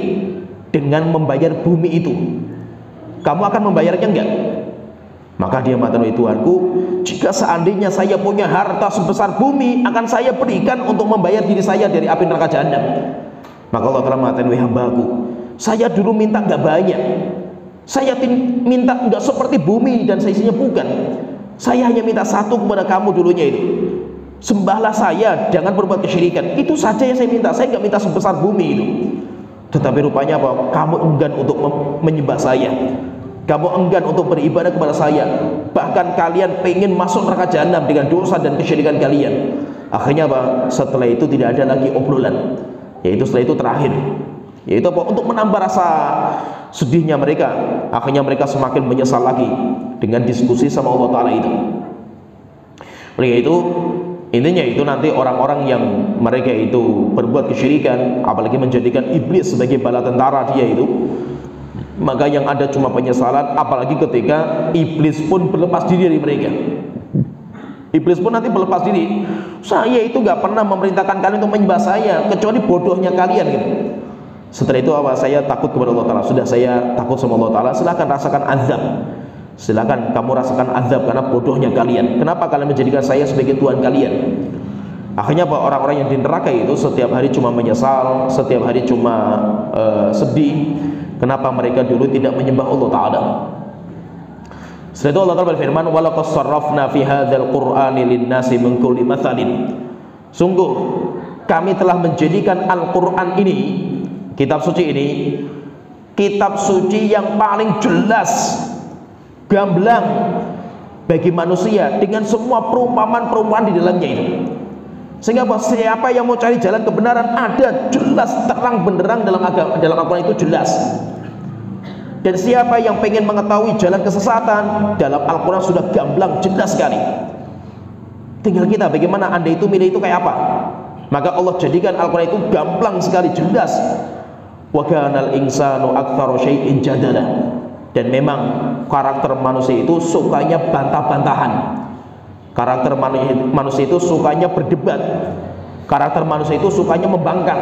dengan membayar bumi itu, kamu akan membayarnya enggak? Maka dia mengatakan, Tuhanku, jika seandainya saya punya harta sebesar bumi, akan saya berikan untuk membayar diri saya dari api neraka jahanam. Maka Allah telah mengatakan, wahai hambaku, saya dulu minta enggak banyak, saya minta enggak seperti bumi dan seisinya, bukan. Saya hanya minta satu kepada kamu dulunya itu, sembahlah saya, jangan berbuat kesyirikan. Itu saja yang saya minta, saya nggak minta sebesar bumi itu. Tetapi rupanya apa? Kamu enggan untuk menyembah saya, kamu enggan untuk beribadah kepada saya, bahkan kalian pengen masuk neraka jahanam dengan dosa dan kesyirikan kalian. Akhirnya apa? Setelah itu tidak ada lagi obrolan, yaitu setelah itu terakhir, yaitu apa? Untuk menambah rasa sedihnya mereka, akhirnya mereka semakin menyesal lagi dengan diskusi sama Allah Ta'ala itu. Oleh itu, intinya itu nanti orang-orang yang mereka itu berbuat kesyirikan, apalagi menjadikan iblis sebagai bala tentara dia itu, maka yang ada cuma penyesalan. Apalagi ketika iblis pun berlepas diri dari mereka, iblis pun nanti berlepas diri, saya itu gak pernah memerintahkan kalian untuk menyembah saya, kecuali bodohnya kalian gitu. Setelah itu apa? Saya takut kepada Allah Ta'ala, sudah saya takut sama Allah Ta'ala, silahkan rasakan azab, silakan kamu rasakan azab karena bodohnya kalian. Kenapa kalian menjadikan saya sebagai Tuhan kalian? Akhirnya apa? Orang-orang yang di neraka itu setiap hari cuma menyesal, setiap hari cuma sedih. Kenapa mereka dulu tidak menyembah Allah Ta'ala? Setelah itu Allah Ta'ala berfirman, walaqad sarrafna fi hadzal qur'ani lin-nasi min kulli mathalin. Sungguh kami telah menjadikan Al-Qur'an ini, kitab suci ini, kitab suci yang paling jelas, gamblang bagi manusia dengan semua perumpamaan-perumpamaan di dalamnya itu. Sehingga siapa yang mau cari jalan kebenaran, ada jelas terang benderang dalam Al-Quran itu jelas. Dan siapa yang pengen mengetahui jalan kesesatan, dalam Al-Quran sudah gamblang jelas sekali. Tinggal kita bagaimana Anda itu milih itu kayak apa. Maka Allah jadikan Al-Quran itu gamblang sekali, jelas. Wa kanal insanu aktsara syai'in jadala. Dan memang karakter manusia itu sukanya bantah-bantahan. Karakter manusia itu sukanya berdebat. Karakter manusia itu sukanya membangkang.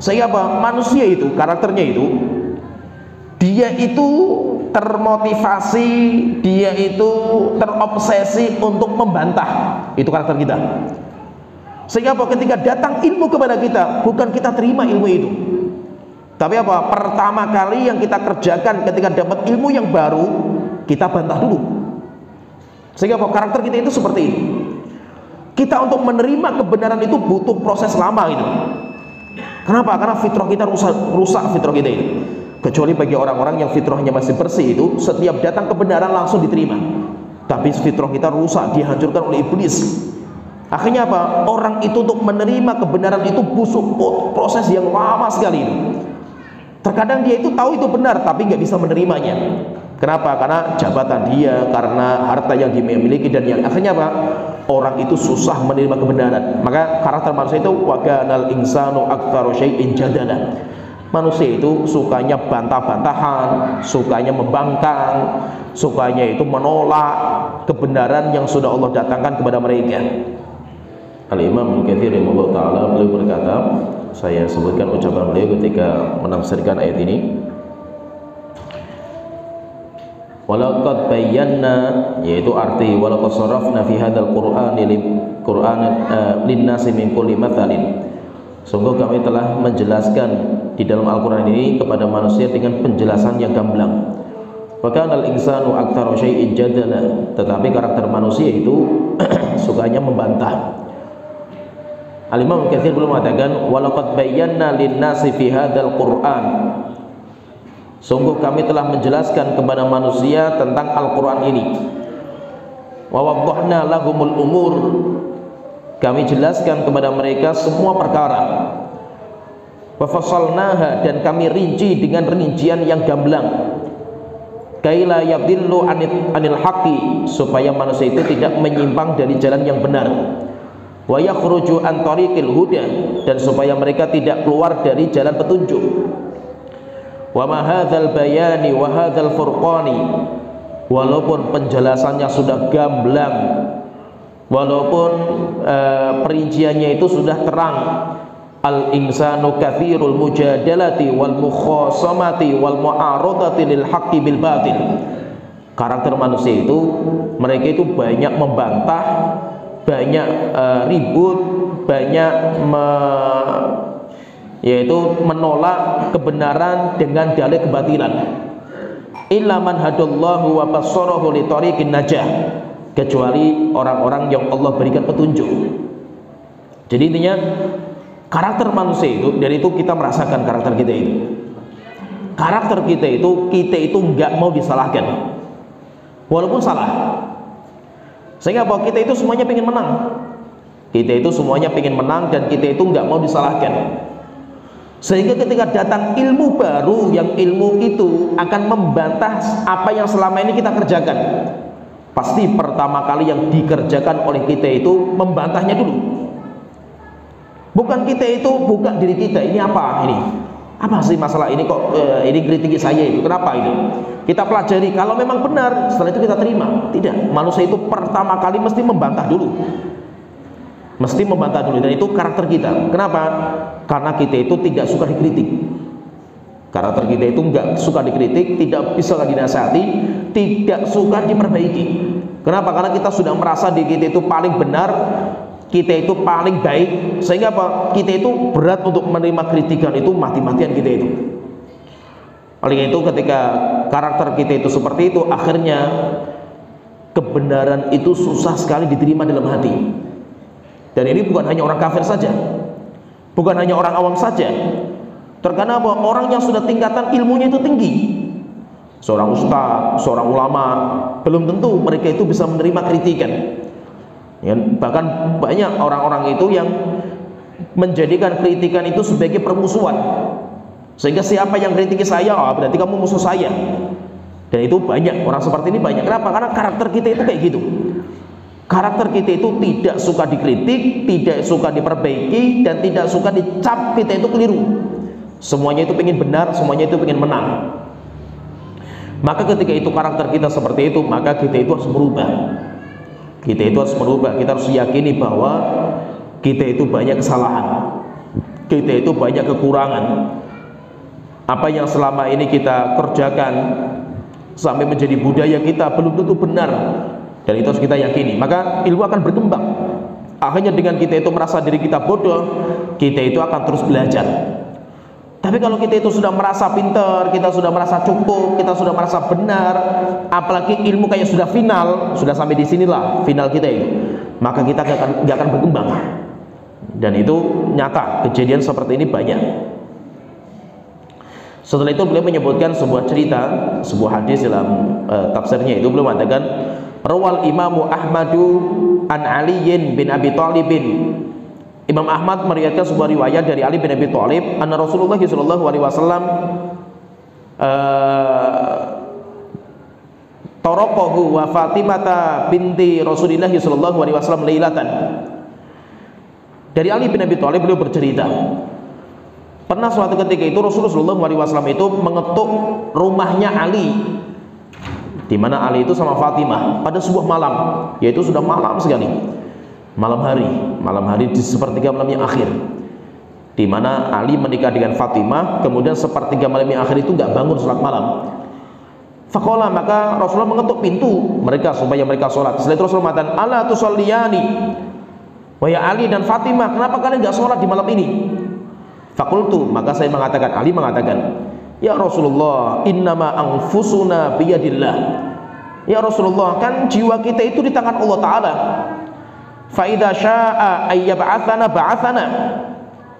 Sehingga apa? Manusia itu, karakternya itu, dia itu termotivasi, dia itu terobsesi untuk membantah. Itu karakter kita. Sehingga apa? Ketika datang ilmu kepada kita, bukan kita terima ilmu itu, tapi apa? Pertama kali yang kita kerjakan ketika dapat ilmu yang baru, kita bantah dulu. Sehingga apa? Karakter kita itu seperti itu. Kita untuk menerima kebenaran itu butuh proses lama itu. Kenapa? Karena fitrah kita rusak fitrah kita itu. Kecuali bagi orang-orang yang fitrahnya masih bersih itu, setiap datang kebenaran langsung diterima. Tapi fitrah kita rusak, dihancurkan oleh iblis. Akhirnya apa? Orang itu untuk menerima kebenaran itu butuh proses yang lama sekali itu. Terkadang dia itu tahu itu benar tapi nggak bisa menerimanya. Kenapa? Karena jabatan dia, karena harta yang dia miliki, dan yang akhirnya apa? Orang itu susah menerima kebenaran. Maka karakter manusia itu wa kanal insanu aktsaru syai'in jadala. Manusia itu sukanya bantah-bantahan, sukanya membangkang, sukanya itu menolak kebenaran yang sudah Allah datangkan kepada mereka. Al-Imam Ibnu Katsir rahimahullah taala beliau berkata, saya sebutkan ucapan beliau ketika menafsirkan ayat ini. Walaqad bayyana, yaitu arti walaqad sarafna fi hadzal qur'ani lin-nasi min kulli mathalin. Sungguh kami telah menjelaskan di dalam Al-Qur'an ini kepada manusia dengan penjelasan yang gamblang. Wa kana al-insanu aktsaru syai'in jadala, tetapi karakter manusia itu sukanya membantah. Al-Imam Katsir belum mengatakan walaqad bayyana lin-nasi fi hadzal qur'an. Sungguh kami telah menjelaskan kepada manusia tentang Al-Quran ini. Wa waddahna lahumul umur. Kami jelaskan kepada mereka semua perkara. Wa fassalnaha, dan kami rinci dengan rincian yang gamblang. Kaila yadillu anil haqqi, supaya manusia itu tidak menyimpang dari jalan yang benar. Wa yakhruju an tariqil huda, dan supaya mereka tidak keluar dari jalan petunjuk. Wa ma hadzal bayani wa hadzal furqani, walaupun penjelasannya sudah gamblang, walaupun perinciannya itu sudah terang, al insanu katsirul mujadalati wal mukhasamati wal mu'aradati lil haqqi bil batil. Karakter manusia itu, mereka itu banyak membantah, banyak ribut, banyak yaitu menolak kebenaran dengan dalil kebatilan. Illa man hadallahu wa bassarahu li tariqin najah, kecuali orang-orang yang Allah berikan petunjuk. Jadi intinya karakter manusia itu, dari itu kita merasakan karakter kita itu. Karakter kita itu nggak mau disalahkan, walaupun salah. Sehingga bahwa kita itu semuanya pengen menang. Kita itu semuanya pengen menang, dan kita itu nggak mau disalahkan. Sehingga ketika datang ilmu baru, yang ilmu itu akan membantah apa yang selama ini kita kerjakan, pasti pertama kali yang dikerjakan oleh kita itu membantahnya dulu. Bukan kita itu buka diri kita, ini apa ini? Apa sih masalah ini, kok ini kritiki saya itu, kenapa itu? Kita pelajari, kalau memang benar, setelah itu kita terima. Tidak, manusia itu pertama kali mesti membantah dulu. Mesti membantah dulu, dan itu karakter kita. Kenapa? Karena kita itu tidak suka dikritik. Karakter kita itu nggak suka dikritik, tidak bisa dinasihati, tidak suka diperbaiki. Kenapa? Karena kita sudah merasa diri kita itu paling benar, kita itu paling baik, sehingga apa? Kita itu berat untuk menerima kritikan, itu mati-matian kita itu. Oleh itu ketika karakter kita itu seperti itu, akhirnya kebenaran itu susah sekali diterima dalam hati. Dan ini bukan hanya orang kafir saja, bukan hanya orang awam saja. Terkadang orang yang sudah tingkatan ilmunya itu tinggi, seorang ustaz, seorang ulama, belum tentu mereka itu bisa menerima kritikan. Ya, bahkan banyak orang-orang itu yang menjadikan kritikan itu sebagai permusuhan. Sehingga siapa yang kritiki saya, berarti kamu musuh saya. Dan itu banyak, orang seperti ini banyak. Kenapa? Karena karakter kita itu kayak gitu. Karakter kita itu tidak suka dikritik, tidak suka diperbaiki, dan tidak suka dicap kita itu keliru. Semuanya itu pengen benar, semuanya itu pengen menang. Maka ketika itu karakter kita seperti itu, maka kita itu harus berubah. Kita itu harus berubah. Kita harus yakini bahwa kita itu banyak kesalahan, kita itu banyak kekurangan. Apa yang selama ini kita kerjakan sampai menjadi budaya kita belum tentu benar. Dan itu harus kita yakini, maka ilmu akan berkembang. Akhirnya dengan kita itu merasa diri kita bodoh, kita itu akan terus belajar. Tapi kalau kita itu sudah merasa pintar, kita sudah merasa cukup, kita sudah merasa benar, apalagi ilmu kayak sudah final, sudah sampai di sinilah final kita itu, maka kita gak akan berkembang. Dan itu nyata, kejadian seperti ini banyak. Setelah itu beliau menyebutkan sebuah cerita, sebuah hadis dalam tafsirnya itu. Beliau mengatakan, rawal Imamu Ahmadu an Aliyin bin Abi Thalibin. Imam Ahmad meriwayatkan sebuah riwayat dari Ali bin Abi Thalib, anna Rasulullah sallallahu alaihi wasallam Taraqahu wa Fatimata binti Rasulillah sallallahu alaihi wasallam lailatan. Dari Ali bin Abi Thalib, beliau bercerita, pernah suatu ketika itu Rasulullah sallallahu alaihi wasallam itu mengetuk rumahnya Ali, di mana Ali itu sama Fatimah pada sebuah malam, yaitu sudah malam sekali, malam hari di sepertiga malam yang akhir, di mana Ali menikah dengan Fatimah, kemudian sepertiga malam yang akhir itu nggak bangun sholat malam. Faqala, maka Rasulullah mengetuk pintu mereka supaya mereka sholat. Setelah itu Rasulullah mengatakan, ala tusalliyani, wahai Ali dan Fatimah, kenapa kalian nggak sholat di malam ini? Fakultu, maka saya mengatakan, Ali mengatakan, ya Rasulullah, innama anfusuna biyadillah. Ya Rasulullah, kan jiwa kita itu di tangan Allah Ta'ala. Fa idza syaa'a ayyab'atsana ba'atsana.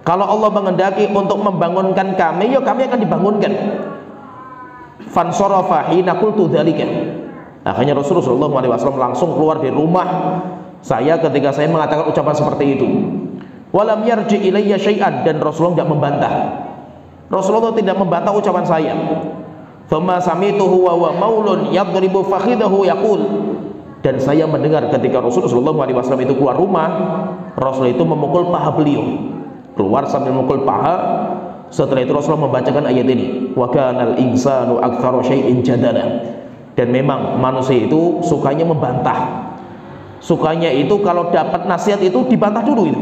Kalau Allah mengendaki untuk membangunkan kami, ya kami akan dibangunkan. Fansarafa hina qultu dzalika. Akhirnya Rasulullah SAW langsung keluar dari rumah saya ketika saya mengatakan ucapan seperti itu. Walam yarji ilayya syai'an, dan Rasulullah tidak membantah. Rasulullah tidak membantah ucapan saya. Thumma samituhu wa huwa maulun yadribu fakhidahu yaqul. Dan saya mendengar ketika Rasulullah SAW itu keluar rumah, Rasulullah itu memukul paha beliau, keluar sambil memukul paha. Setelah itu Rasulullah membacakan ayat ini, wa kanal insanu aktsara syai'in jadala. Dan memang manusia itu sukanya membantah, sukanya itu kalau dapat nasihat itu dibantah dulu itu.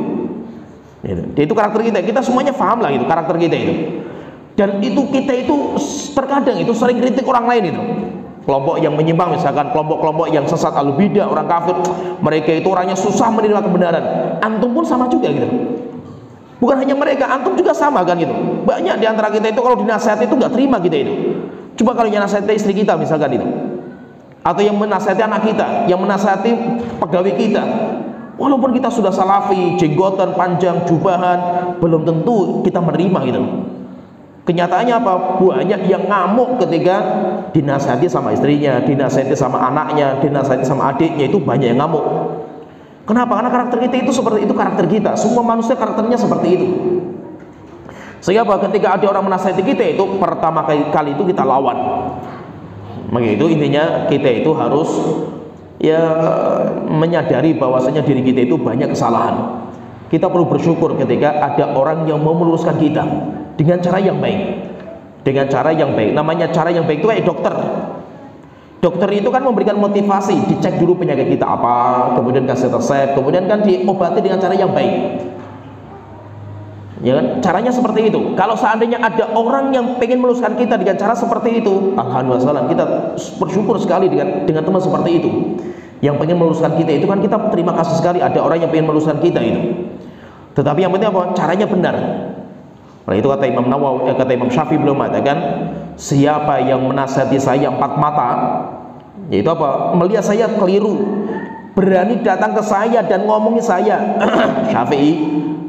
Itu karakter kita. Kita semuanya paham lah itu karakter kita itu. Dan itu kita itu terkadang itu sering kritik orang lain itu. Kelompok yang menyimpang, misalkan kelompok-kelompok yang sesat, ahlu bidah, orang kafir, mereka itu orangnya susah menerima kebenaran. Antum pun sama juga gitu. Bukan hanya mereka, antum juga sama kan gitu. Banyak di antara kita itu kalau dinasihati itu nggak terima kita itu. Coba kalau yang nasihati istri kita misalkan itu, atau yang menasihati anak kita, yang menasihati pegawai kita, walaupun kita sudah salafi, jenggotan panjang, jubahan, belum tentu kita menerima gitu. Kenyataannya apa? Banyak yang ngamuk ketika dinasihati sama istrinya, dinasihati sama anaknya, dinasihati sama adiknya, itu banyak yang ngamuk. Kenapa? Karena karakter kita itu seperti itu, karakter kita. Semua manusia karakternya seperti itu. Sehingga ketika ada orang menasihati kita itu pertama kali itu kita lawan. Begitu intinya, kita itu harus ya menyadari bahwasanya diri kita itu banyak kesalahan. Kita perlu bersyukur ketika ada orang yang mau meluruskan kita dengan cara yang baik. Dengan cara yang baik. Namanya cara yang baik itu kayak dokter. Dokter itu kan memberikan motivasi, dicek dulu penyakit kita apa, kemudian kasih resep, kemudian kan diobati dengan cara yang baik. Ya kan? Caranya seperti itu. Kalau seandainya ada orang yang pengen meluruskan kita dengan cara seperti itu, alhamdulillah, kita bersyukur sekali dengan teman seperti itu. Yang pengen meluruskan kita itu kan kita terima kasih sekali ada orang yang pengen meluruskan kita itu. Tetapi yang penting apa? Caranya benar. Oleh itu kata Imam Nawawi, kata Imam Syafi'i belum mengatakan, siapa yang menasihati saya empat mata, yaitu apa? Melihat saya keliru, berani datang ke saya dan ngomongin saya, Syafi'i,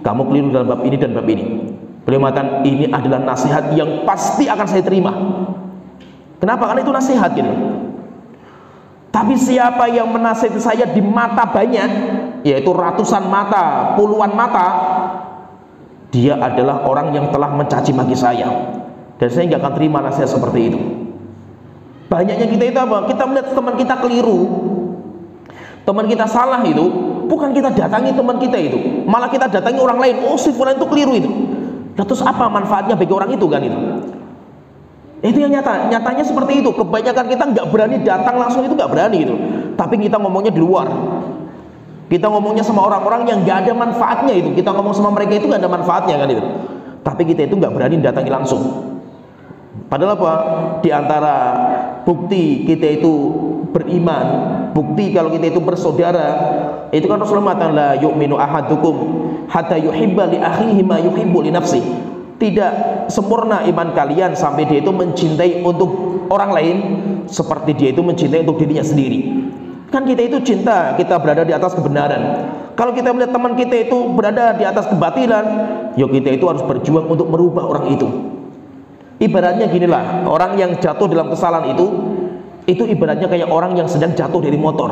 kamu keliru dalam bab ini dan bab ini. Beliau mengatakan ini adalah nasihat yang pasti akan saya terima. Kenapa? Karena itu nasihat gitu. Tapi siapa yang menasihati saya di mata banyak, yaitu ratusan mata, puluhan mata, dia adalah orang yang telah mencaci maki saya, dan saya nggak akan terima nasihat seperti itu. Banyaknya kita itu apa? Kita melihat teman kita keliru, teman kita salah itu, bukan kita datangi teman kita itu, malah kita datangi orang lain. Oh, si fulan itu keliru itu. Terus apa manfaatnya bagi orang itu kan itu? Itu yang nyata. Nyatanya seperti itu. Kebanyakan kita nggak berani datang langsung, itu nggak berani itu. Tapi kita ngomongnya di luar. Kita ngomongnya sama orang-orang yang nggak ada manfaatnya itu. Kita ngomong sama mereka itu nggak ada manfaatnya kan itu. Tapi kita itu nggak berani datangi langsung. Padahal apa? Di antara bukti kita itu beriman, bukti kalau kita itu bersaudara, itu kan Rasulullah mengatakan la yu'minu ahadukum hatta yuhibba li akhihi ma yuhibbu li nafsi. Tidak sempurna iman kalian sampai dia itu mencintai untuk orang lain seperti dia itu mencintai untuk dirinya sendiri. Kan kita itu cinta, kita berada di atas kebenaran. Kalau kita melihat teman kita itu berada di atas kebatilan, yuk kita itu harus berjuang untuk merubah orang itu. Ibaratnya ginilah, orang yang jatuh dalam kesalahan itu ibaratnya kayak orang yang sedang jatuh dari motor.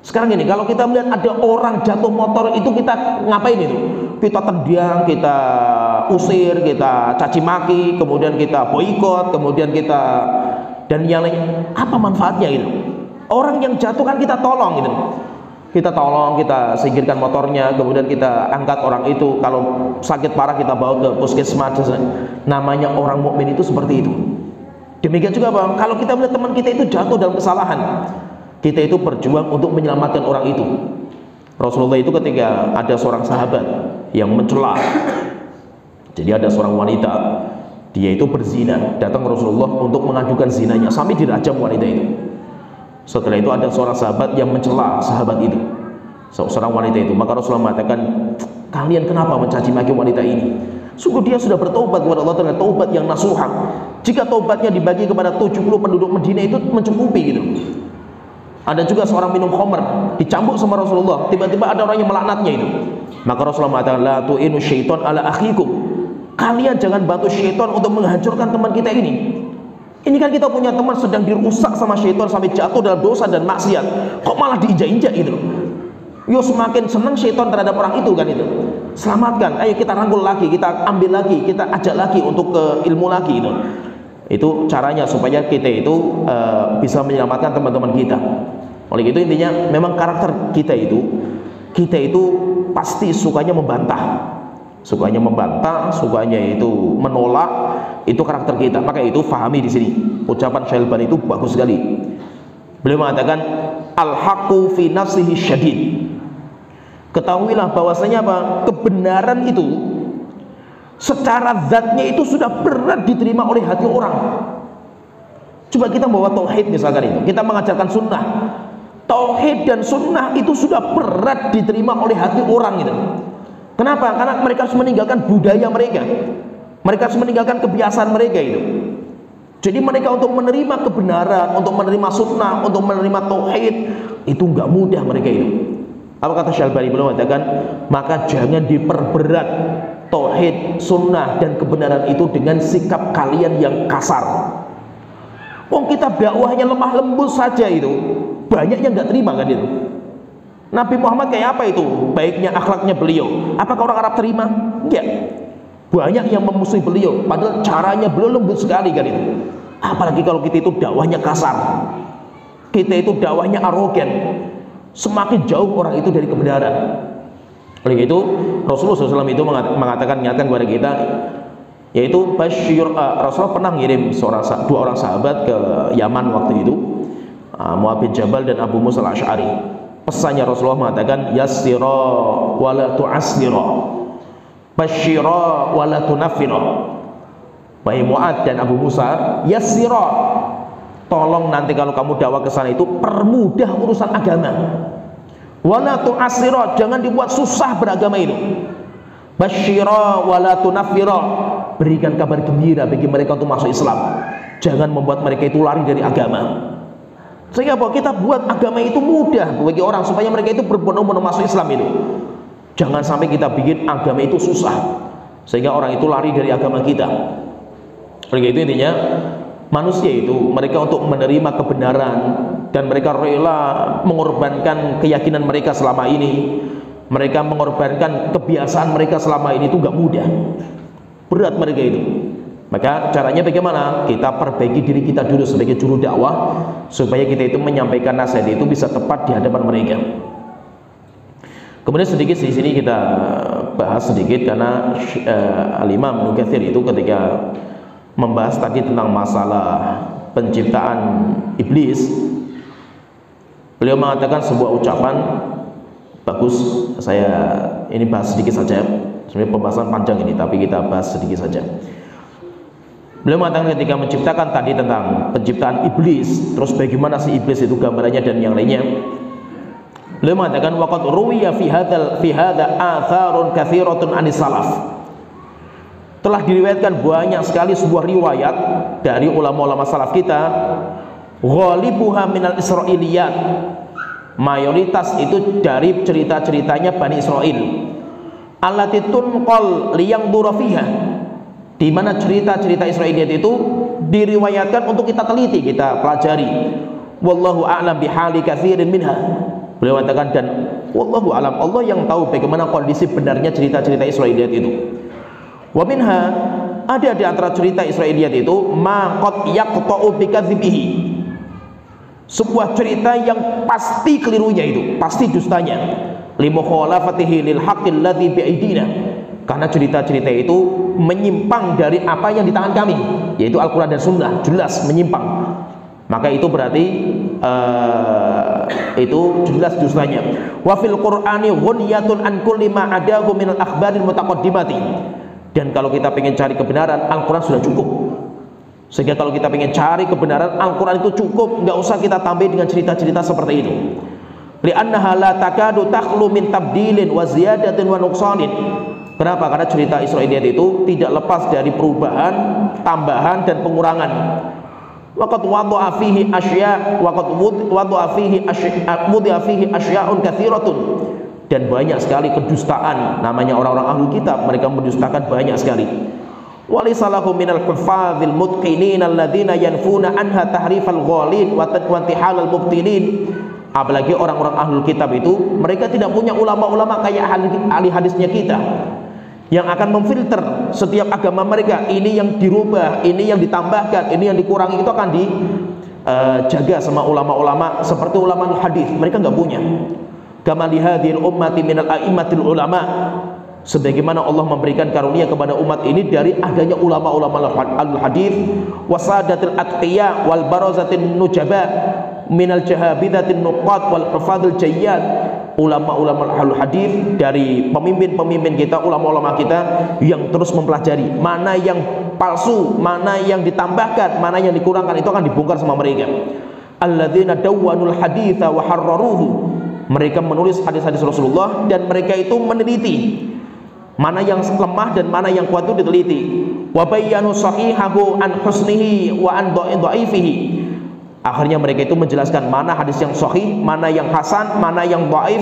Sekarang gini, kalau kita melihat ada orang jatuh motor itu, kita ngapain itu? kita tendang, kita usir, kita caci maki, kemudian kita boikot, kemudian kita dan yang lain. Apa manfaatnya itu? Orang yang jatuh kan kita tolong gitu. Kita tolong, kita singkirkan motornya, kemudian kita angkat orang itu. Kalau sakit parah kita bawa ke puskesmas. Namanya orang mukmin itu seperti itu. Demikian juga Bang, kalau kita melihat teman kita itu jatuh dalam kesalahan, kita itu berjuang untuk menyelamatkan orang itu. Rasulullah itu ketika ada seorang sahabat yang mencela, jadi ada seorang wanita, dia itu berzina, datang Rasulullah untuk mengadukan zinanya, sampai dirajam wanita itu. Setelah itu ada seorang sahabat yang mencela sahabat itu, seorang wanita itu. Maka Rasulullah mengatakan, kalian kenapa mencaci maki wanita ini? Sungguh dia sudah bertobat kepada Allah dengan taubat yang nasuha. Jika taubatnya dibagi kepada 70 penduduk Medina itu mencukupi gitu. Ada juga seorang minum khamr, dicambuk sama Rasulullah, tiba-tiba ada orang yang melaknatnya itu. Maka Rasulullah mengatakan, la tu'inu syaiton ala akhikum. Kalian jangan bantu syaitan untuk menghancurkan teman kita ini. Ini kan kita punya teman sedang dirusak sama syaitan sampai jatuh dalam dosa dan maksiat, kok malah diinjak-injak gitu loh. Yo, semakin senang syaitan terhadap orang itu kan itu. Selamatkan, ayo kita rangkul lagi, kita ambil lagi, kita ajak lagi untuk ke ilmu lagi itu. Itu caranya supaya kita itu bisa menyelamatkan teman-teman kita. Oleh itu intinya memang karakter kita itu pasti sukanya membantah. Sukanya membantah, sukanya itu menolak, itu karakter kita. Maka itu fahami di sini. Ucapan Syalbani itu bagus sekali. Beliau mengatakan al-haqqu fi nafsihi syadid. Ketahuilah bahwasanya apa? Kebenaran itu secara zatnya itu sudah berat diterima oleh hati orang. Coba kita bawa tauhid misalkan itu, kita mengajarkan sunnah. Tauhid dan sunnah itu sudah berat diterima oleh hati orang itu. Kenapa? Karena mereka harus meninggalkan budaya mereka, mereka harus meninggalkan kebiasaan mereka itu. Jadi mereka untuk menerima kebenaran, untuk menerima sunnah, untuk menerima tauhid itu nggak mudah mereka itu. Apa kata Syalbani? Beliau mengatakan, maka jangan diperberat tauhid, sunnah dan kebenaran itu dengan sikap kalian yang kasar. Wong kita dakwahnya lemah lembut saja itu, banyak yang nggak terima kan itu. Nabi Muhammad kayak apa itu? Baiknya akhlaknya beliau. Apakah orang Arab terima? Enggak. Banyak yang memusuhi beliau, padahal caranya beliau lembut sekali kan itu. Apalagi kalau kita itu dakwahnya kasar, kita itu dakwahnya arogan, semakin jauh orang itu dari kebenaran. Oleh itu Rasulullah SAW itu mengatakan, mengingatkan kepada kita, yaitu Rasulullah pernah ngirim dua orang sahabat ke Yaman waktu itu, Mu'adz bin Jabal dan Abu Musa al-Asy'ari. Pesannya Rasulullah mengatakan, yassira wa la tu'assira, basyira wa la tunaffira. Wahai Mu'adz dan Abu Musa, yassira, tolong nanti kalau kamu dakwah ke sana itu permudah urusan agama. Wa la tu'assira, jangan dibuat susah beragama itu. Basyira wa la tunaffira, berikan kabar gembira bagi mereka untuk masuk Islam. Jangan membuat mereka itu lari dari agama. Sehingga apa? Kita buat agama itu mudah bagi orang supaya mereka itu berbondong-bondong masuk Islam itu. Jangan sampai kita bikin agama itu susah sehingga orang itu lari dari agama kita. Oleh itu intinya manusia itu mereka untuk menerima kebenaran dan mereka rela mengorbankan keyakinan mereka selama ini, mereka mengorbankan kebiasaan mereka selama ini itu gak mudah, berat mereka itu. Maka caranya bagaimana? Kita perbaiki diri kita dulu sebagai juru dakwah supaya kita itu menyampaikan nasihat itu bisa tepat di hadapan mereka. Kemudian sedikit di sini kita bahas sedikit karena Al-Imam Ibnu Katsir itu ketika membahas tadi tentang masalah penciptaan iblis, beliau mengatakan sebuah ucapan bagus. Saya ini bahas sedikit saja. Sebenarnya pembahasan panjang ini, tapi kita bahas sedikit saja. Beliau mengatakan ketika menciptakan tadi tentang penciptaan iblis, terus bagaimana si iblis itu gambarannya dan yang lainnya. Beliau mengatakan waqad ruwiya fi hadza atharun katsiratun anis salaf. Telah diriwayatkan banyak sekali sebuah riwayat dari ulama-ulama salaf kita, ghalibuha minal israiliyat. Mayoritas itu dari cerita-ceritanya Bani Israil. Allati tunqal liyangdura fiha, di mana cerita-cerita Israiliyat itu diriwayatkan untuk kita teliti, kita pelajari. Wallahu a'lam bihali katsirin minha. Beliau mengatakan dan Wallahu alam, Allah yang tahu bagaimana kondisi benarnya cerita-cerita Israiliyat itu. Wa minha, ada di antara cerita Israiliyat itu ma qad yaqta'u bikadzibihi, sebuah cerita yang pasti kelirunya itu, pasti dustanya, limukhalafatihi lil haqqil ladzi bi'aidina, karena cerita-cerita itu menyimpang dari apa yang di tangan kami, yaitu Al-Quran dan Sunnah, jelas menyimpang. Maka itu berarti itu jelas dustanya. Wa fil Qur'ani ghunyatun an kulli ma adahu min al-akhbaril mutaqaddimati. Dan kalau kita ingin cari kebenaran, Al-Quran sudah cukup. Sehingga kalau kita ingin cari kebenaran, Al-Quran itu cukup, nggak usah kita tambah dengan cerita-cerita seperti itu. Li'annaha la takadu takhlu min tabdilin wa ziyadatin wa nuqsanin. Kenapa? Karena cerita Israiliyat itu tidak lepas dari perubahan, tambahan dan pengurangan. Waqad wada'a fihi asya' waqad wada'a fihi asya'un katsiratun, dan banyak sekali kedustaan. Namanya orang-orang ahli kitab, mereka mendustakan banyak sekali. Walaysa lahum minal huffazil mutqinin alladzina yanfuna anha tahrifal ghalin wa intihalal mubtilin. Apalagi orang-orang ahli kitab itu, mereka tidak punya ulama-ulama kayak ahli hadisnya kita, yang akan memfilter setiap agama mereka. Ini yang dirubah, ini yang ditambahkan, ini yang dikurangi, itu akan dijaga sama ulama-ulama seperti ulama hadis. Mereka nggak punya. Kama li hadhil ummati minal a'immatil ulama, sebagaimana Allah memberikan karunia kepada umat ini dari adanya ulama-ulama al-hadis, wasadatil atqiya wal barazatin nujaba minal jahabidatin nuqat wal hufadil jayyad. Ulama-ulama al-hadis dari pemimpin-pemimpin kita, ulama-ulama kita yang terus mempelajari mana yang palsu, mana yang ditambahkan, mana yang dikurangkan, itu akan dibongkar sama mereka. Alladzina dawwanul haditsa wa harraruhu, mereka menulis hadis-hadis Rasulullah dan mereka itu meneliti mana yang lemah dan mana yang kuat, itu diteliti. Wa bayyanu sahihahu an husnihi wa an dha'ifihi. Akhirnya mereka itu menjelaskan mana hadis yang sahih, mana yang hasan, mana yang dhaif,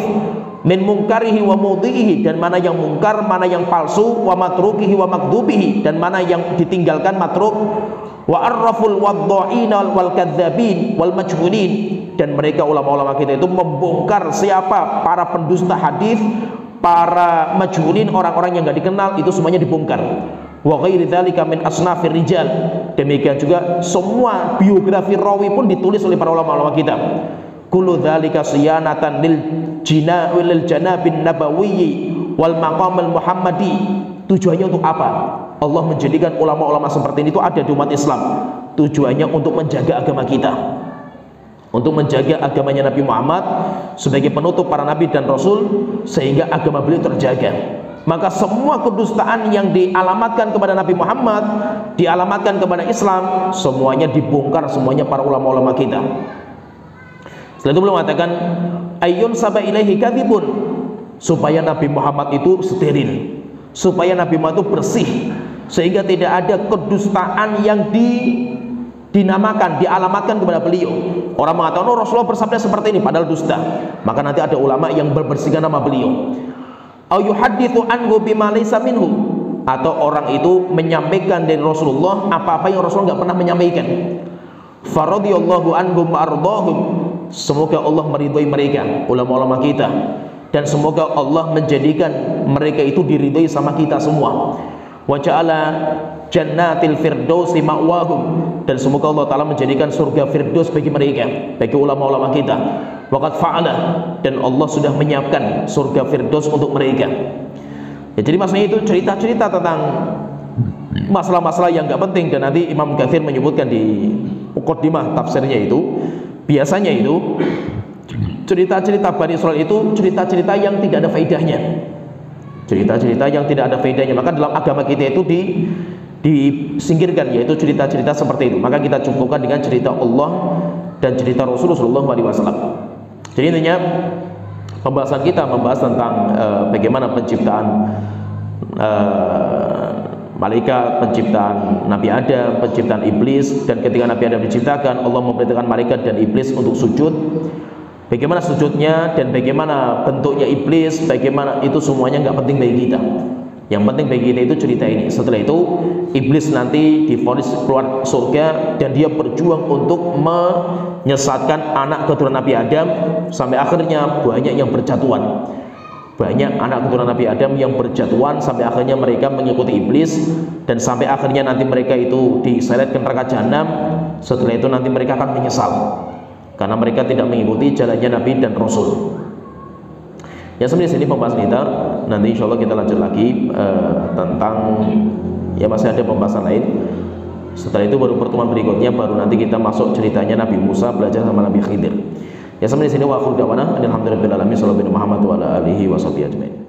min munkarihi wa mudhihi, dan mana yang mungkar, mana yang palsu, wa matrukihi wa makdubihi, dan mana yang ditinggalkan matruk, wa arraful wadda'ina wal kadzabin wal majhulin. Dan mereka ulama-ulama kita itu membongkar siapa para pendusta hadis, para majhulin, orang-orang yang enggak dikenal, itu semuanya dibongkar. Wa ghairi dzalika min asnafir rijal, demikian juga semua biografi rawi pun ditulis oleh para ulama-ulama kita. Kullu dzalika siyanatan lil janabin nabawiyyi wal maqamil muhammadi. Tujuannya untuk apa? Allah menjadikan ulama-ulama seperti ini itu ada di umat Islam. Tujuannya untuk menjaga agama kita, untuk menjaga agamanya Nabi Muhammad sebagai penutup para nabi dan rasul, sehingga agama beliau terjaga. Maka semua kedustaan yang dialamatkan kepada Nabi Muhammad, dialamatkan kepada Islam, semuanya dibongkar, semuanya para ulama-ulama kita. Setelah itu beliau mengatakan ayyun saba ilaihi kadzibun, supaya Nabi Muhammad itu steril, supaya Nabi Muhammad itu bersih, sehingga tidak ada kedustaan yang dinamakan, dialamatkan kepada beliau. Orang mengatakan, oh Rasulullah bersabda seperti ini, padahal dusta. Maka nanti ada ulama yang berbersihkan nama beliau. Au yuhadditsu anhu bima laysa minhu, atau orang itu menyampaikan dari Rasulullah apa-apa yang Rasulullah enggak pernah menyampaikan. Faradhiyallahu anhum wa ardahum, semoga Allah meridhai mereka, ulama-ulama kita, dan semoga Allah menjadikan mereka itu diridhai sama kita semua. Wa ja'ala jannatil firdausi ma'wahum, dan semoga Allah Ta'ala menjadikan surga firdaus bagi mereka, bagi ulama-ulama kita. Waqad fa'ala, dan Allah sudah menyiapkan surga firdaus untuk mereka. Ya, jadi maksudnya itu cerita-cerita tentang masalah-masalah yang gak penting. Dan nanti Imam Katsir menyebutkan di muqaddimah tafsirnya itu, biasanya itu cerita-cerita Bani Israil itu cerita-cerita yang tidak ada faedahnya, cerita-cerita yang tidak ada faedahnya. Maka dalam agama kita itu disingkirkan, yaitu cerita-cerita seperti itu. Maka kita cukupkan dengan cerita Allah dan cerita Rasulullah SAW. Jadi intinya pembahasan kita membahas tentang bagaimana penciptaan malaikat, penciptaan Nabi Adam, penciptaan iblis. Dan ketika Nabi Adam diciptakan, Allah memerintahkan malaikat dan iblis untuk sujud. Bagaimana sujudnya dan bagaimana bentuknya iblis, bagaimana itu semuanya nggak penting bagi kita. Yang penting bagi kita itu cerita ini. Setelah itu iblis nanti divonis keluar surga dan dia berjuang untuk menyesatkan anak keturunan Nabi Adam sampai akhirnya banyak yang berjatuhan. Banyak anak keturunan Nabi Adam yang berjatuhan sampai akhirnya mereka mengikuti iblis dan sampai akhirnya nanti mereka itu diseret ke neraka jahanam. Setelah itu nanti mereka akan menyesal karena mereka tidak mengikuti jalannya Nabi dan Rasul. Ya, sampai di sini pembahasan kita. Nanti insya Allah kita lanjut lagi tentang, ya masih ada pembahasan lain. Setelah itu baru pertemuan berikutnya baru nanti kita masuk ceritanya Nabi Musa belajar sama Nabi Khidir. Ya, sampai di sini wa akhiru da'wana alhamdulillahirabbil alamin sallallahu alaihi wa sallam wa sahbihi ajmain.